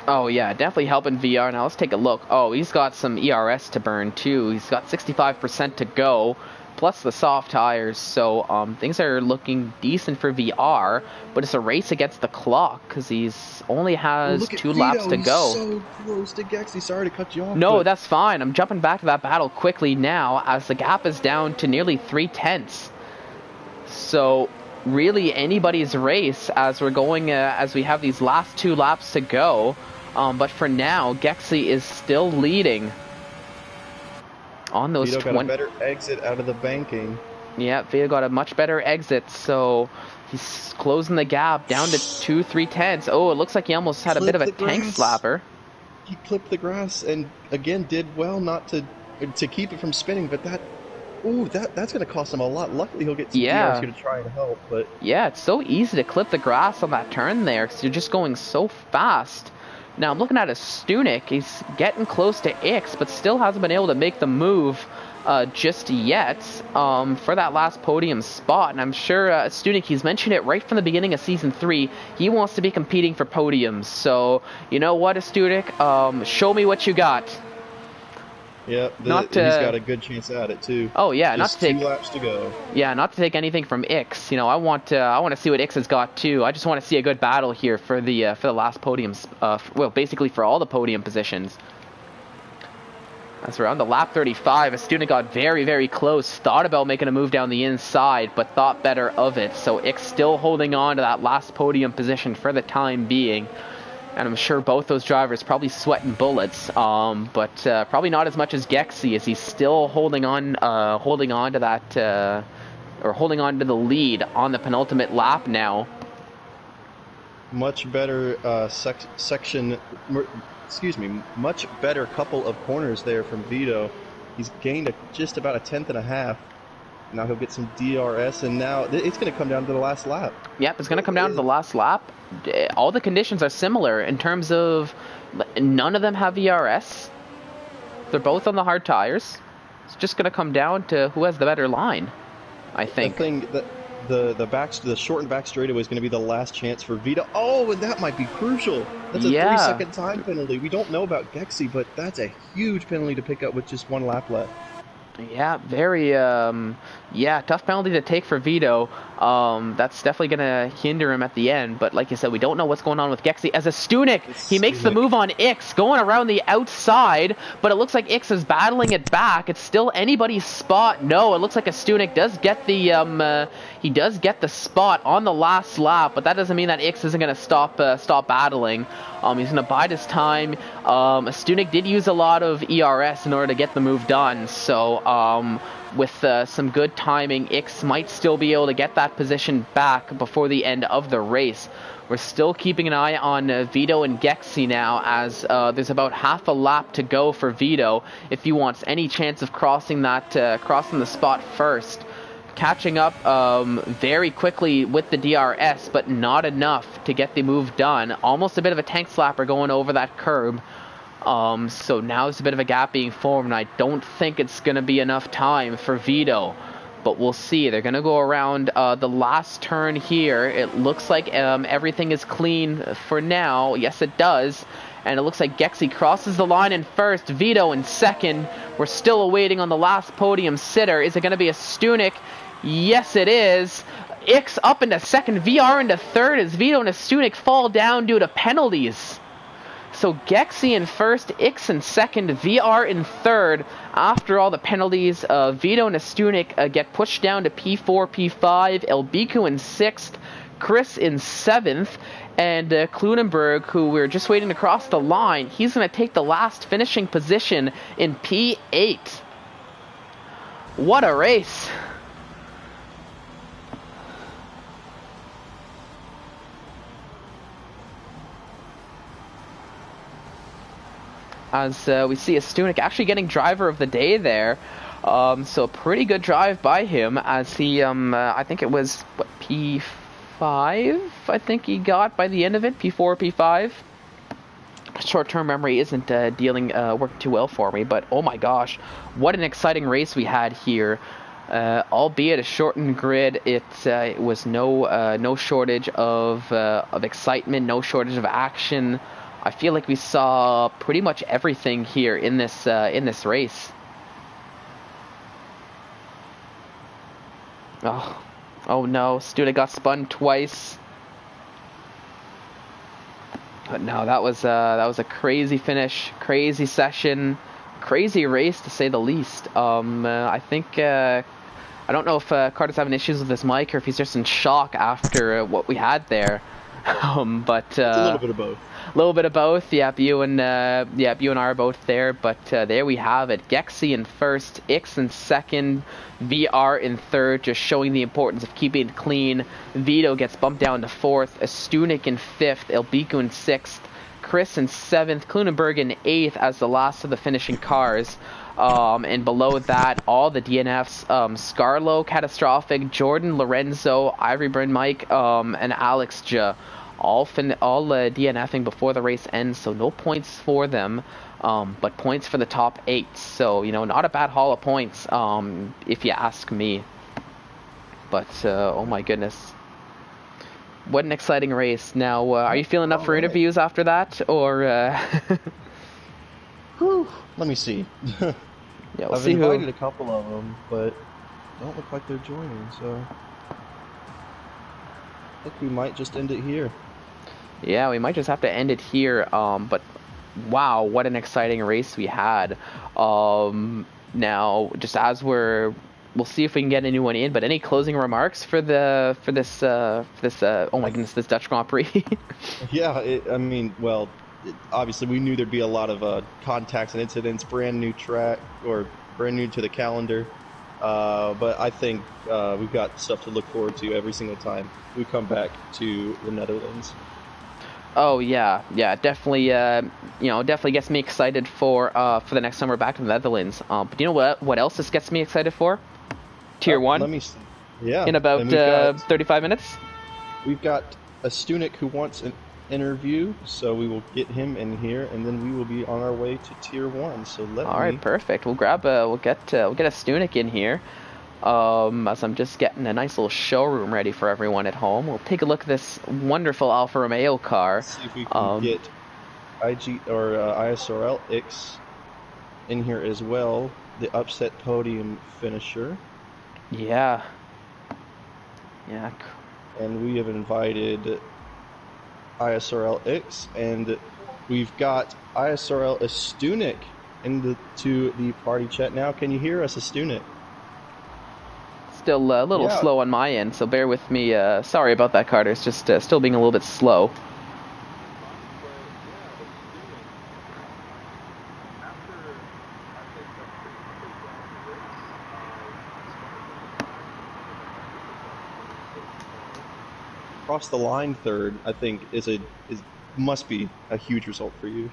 Oh yeah, definitely helping VR. Now let's take a look. Oh, he's got some ERS to burn too. He's got 65% to go, plus the soft tires, so things are looking decent for VR, but it's a race against the clock, because he's only has 2 laps to go. He's so close to Gexy. Sorry to cut you off. No, that's fine. I'm jumping back to that battle quickly now, as the gap is down to nearly 3/10. So really anybody's race as we're going, as we have these last 2 laps to go. But for now, Gexy is still leading on those Vito got a better exit out of the banking. Yeah, Vito got a much better exit, so he's closing the gap down to 2/3/10. Oh, it looks like he almost had a bit of a tank slapper. He clipped the grass and again did well not to keep it from spinning, but that's going to cost him a lot. Luckily, he'll get some DRs here to try and help. But yeah, it's so easy to clip the grass on that turn there because you're just going so fast. Now I'm looking at a Stunek. He's getting close to Ix, but still hasn't been able to make the move just yet for that last podium spot. And I'm sure Stunek, he's mentioned it right from the beginning of Season 3. He wants to be competing for podiums. So, you know what, Stunek? Show me what you got. Yeah, he's got a good chance at it too. Oh yeah, just not to take 2 laps to go. Yeah, not to take anything from Ix. You know, I want to see what Ix has got too. I just want to see a good battle here for the last podiums. Well, basically for all the podium positions. As we're on the lap 35, a student got very, very close. Thought about making a move down the inside, but thought better of it. So Ix still holding on to that last podium position for the time being. And I'm sure both those drivers probably sweating bullets, but probably not as much as Gexy, as he's still holding on to that, or holding on to the lead on the penultimate lap now. Much better much better couple of corners there from Vito. He's gained just about 1/10.5. Now he'll get some DRS, and now it's going to come down to the last lap. Yep, it's going to come down to the last lap. All the conditions are similar in terms of none of them have ERS. They're both on the hard tires. It's just going to come down to who has the better line, I think. The shortened back straightaway is going to be the last chance for Vito. Oh, and that might be crucial. That's a 3-second time penalty. We don't know about Gexy, but that's a huge penalty to pick up with just 1 lap left. Yeah, very, tough penalty to take for Vito. That's definitely going to hinder him at the end. But like you said, we don't know what's going on with Gexy. As a Stunek, he makes the move on Ix, going around the outside. But it looks like Ix is battling it back. It's still anybody's spot. No, it looks like a Stunek does get the spot on the last lap. But that doesn't mean that Ix isn't going to stop battling. He's going to bide his time. A Stunek did use a lot of ERS in order to get the move done. So With some good timing, Ix might still be able to get that position back before the end of the race. We're still keeping an eye on Vito and Gexy now, as there's about half a lap to go for Vito if he wants any chance of crossing the spot first. Catching up very quickly with the DRS, but not enough to get the move done. Almost a bit of a tank slapper going over that curb. So now there's a bit of a gap being formed, and I don't think it's going to be enough time for Vito. But we'll see. They're going to go around the last turn here. It looks like everything is clean for now. Yes, it does. And it looks like Gexy crosses the line in first. Vito in second. We're still awaiting on the last podium sitter. Is it going to be a Stunek? Yes, it is. Ix up into second. VR into third as Vito and Stunek fall down due to penalties. So Gexy in first, Ix in second, VR in third. After all the penalties, Vito and Stunek get pushed down to P4, P5. Elbiku in sixth, Chris in seventh, and Kludenberg, who we're just waiting to cross the line, he's going to take the last finishing position in P8. What a race! As we see a Stunek actually getting driver of the day there. So a pretty good drive by him, as he, I think it was, what, P5, I think he got by the end of it, P4, P5. Short-term memory isn't working too well for me, but oh my gosh, what an exciting race we had here. Albeit a shortened grid, it was no shortage of excitement, no shortage of action. I feel like we saw pretty much everything here in this race. Oh no, Stunek got spun twice. But no, that was a crazy finish, crazy session, crazy race to say the least. I think I don't know if Carter's having issues with his mic or if he's just in shock after what we had there. But it's a little bit of both. A little bit of both. Yep, you and I are both there. But there we have it. Gexy in first, Ix in second, VR in third, just showing the importance of keeping it clean. Vito gets bumped down to fourth, Stunek in fifth, Elbiku in sixth, Chris in seventh, Kludenberg in eighth as the last of the finishing cars. And below that, all the DNFs, Scarlo, Catastrophic, Jordan, Lorenzo, Ivory Burn Mike, and Alex J. All DNFing before the race ends, so no points for them, but points for the top 8. So, not a bad haul of points, if you ask me. But, oh my goodness. What an exciting race. Now, are you feeling up for interviews after that, or... Whew. Let me see. Yeah, we'll I've see invited a couple of them, but don't look like they're joining, so... I think we might just end it here. Yeah, we might just have to end it here, but wow, what an exciting race we had. Now, just as we'll see if we can get anyone in, but any closing remarks for this oh my goodness, this Dutch Grand Prix? Yeah, obviously we knew there'd be a lot of contacts and incidents, brand new track, or brand new to the calendar. But I think we've got stuff to look forward to every single time we come back to the Netherlands. Oh yeah, definitely. Definitely gets me excited for the next time we're back in the Netherlands. But you know what else this gets me excited for? Tier 1. Let me see. Yeah. In about 35 minutes. We've got a Stunek who wants an interview, so we will get him in here, and then we will be on our way to Tier 1. So All right, perfect. We'll get a Stunek in here. As I'm just getting a nice little showroom ready for everyone at home. We'll take a look at this wonderful Alfa Romeo car. Let's see if we can get ISRL X in here as well, the upset podium finisher. Yeah. And we have invited ISRL X, and we've got ISRL Stunek into the party chat now. Can you hear us, Stunek? Still a little slow on my end, so bear with me. Sorry about that, Carter. It's just still being a little bit slow. cross the line third, I think must be a huge result for you.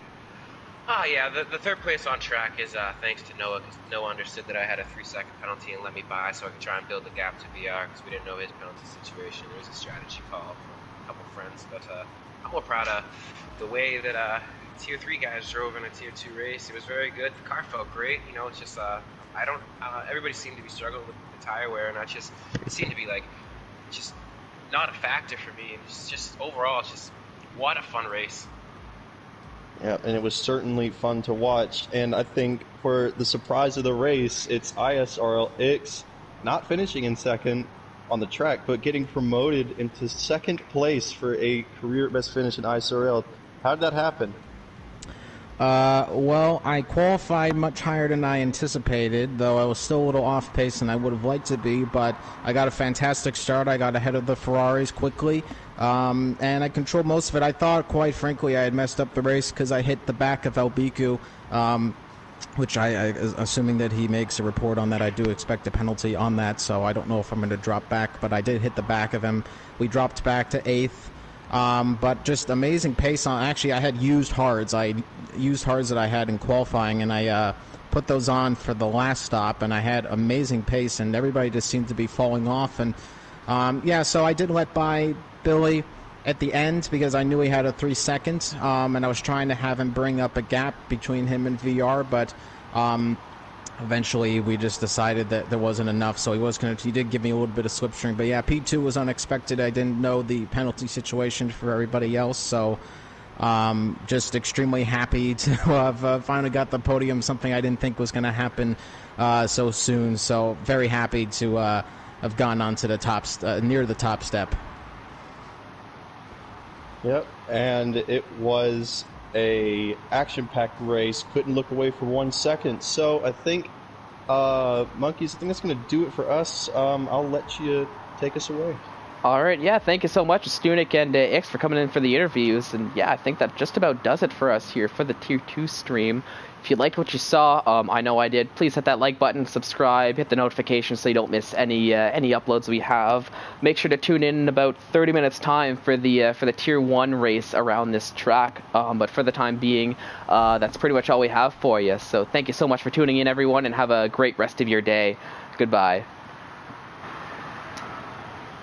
Oh yeah, the third place on track is thanks to Noah, because Noah understood that I had a 3-second penalty and let me by so I could try and build the gap to VR, because we didn't know his penalty situation. There was a strategy call from a couple friends, but I'm more proud of the way that Tier 3 guys drove in a Tier 2 race. It was very good. The car felt great. You know, it's just everybody seemed to be struggling with the tire wear, and it seemed to be like just not a factor for me. And just overall, it's just what a fun race. Yeah, and it was certainly fun to watch. And I think for the surprise of the race, it's ISRL X not finishing in second on the track, but getting promoted into second place for a career best finish in ISRL. How did that happen? Well, I qualified much higher than I anticipated, though I was still a little off pace than I would have liked to be, but I got a fantastic start. I got ahead of the Ferraris quickly, and I controlled most of it. I thought, quite frankly, I had messed up the race because I hit the back of Elbiku, which assuming that he makes a report on that, I do expect a penalty on that, so I don't know if I'm going to drop back, but I did hit the back of him. We dropped back to 8th. But just amazing pace on. Actually, I had used hards. I used hards that I had in qualifying, and I put those on for the last stop, and I had amazing pace, and everybody just seemed to be falling off. And so I did let by Billy at the end because I knew he had a 3 second, and I was trying to have him bring up a gap between him and VR, but eventually we just decided that there wasn't enough, so he did give me a little bit of slipstream. But yeah, P2 was unexpected. I didn't know the penalty situation for everybody else, so just extremely happy to have finally got the podium, something I didn't think was going to happen so soon. So very happy to have gone on to the top, near the top step. Yep, and it was a action-packed race. Couldn't look away for 1 second. So I think, Monkeys, I think that's going to do it for us. I'll let you take us away. All right, yeah, thank you so much, Stunik and X, for coming in for the interviews. And yeah, I think that just about does it for us here for the Tier 2 stream. If you liked what you saw, I know I did, please hit that like button, subscribe, hit the notification so you don't miss any uploads we have. Make sure to tune in about 30 minutes time for the Tier 1 race around this track. But for the time being, that's pretty much all we have for you. So thank you so much for tuning in, everyone, and have a great rest of your day. Goodbye.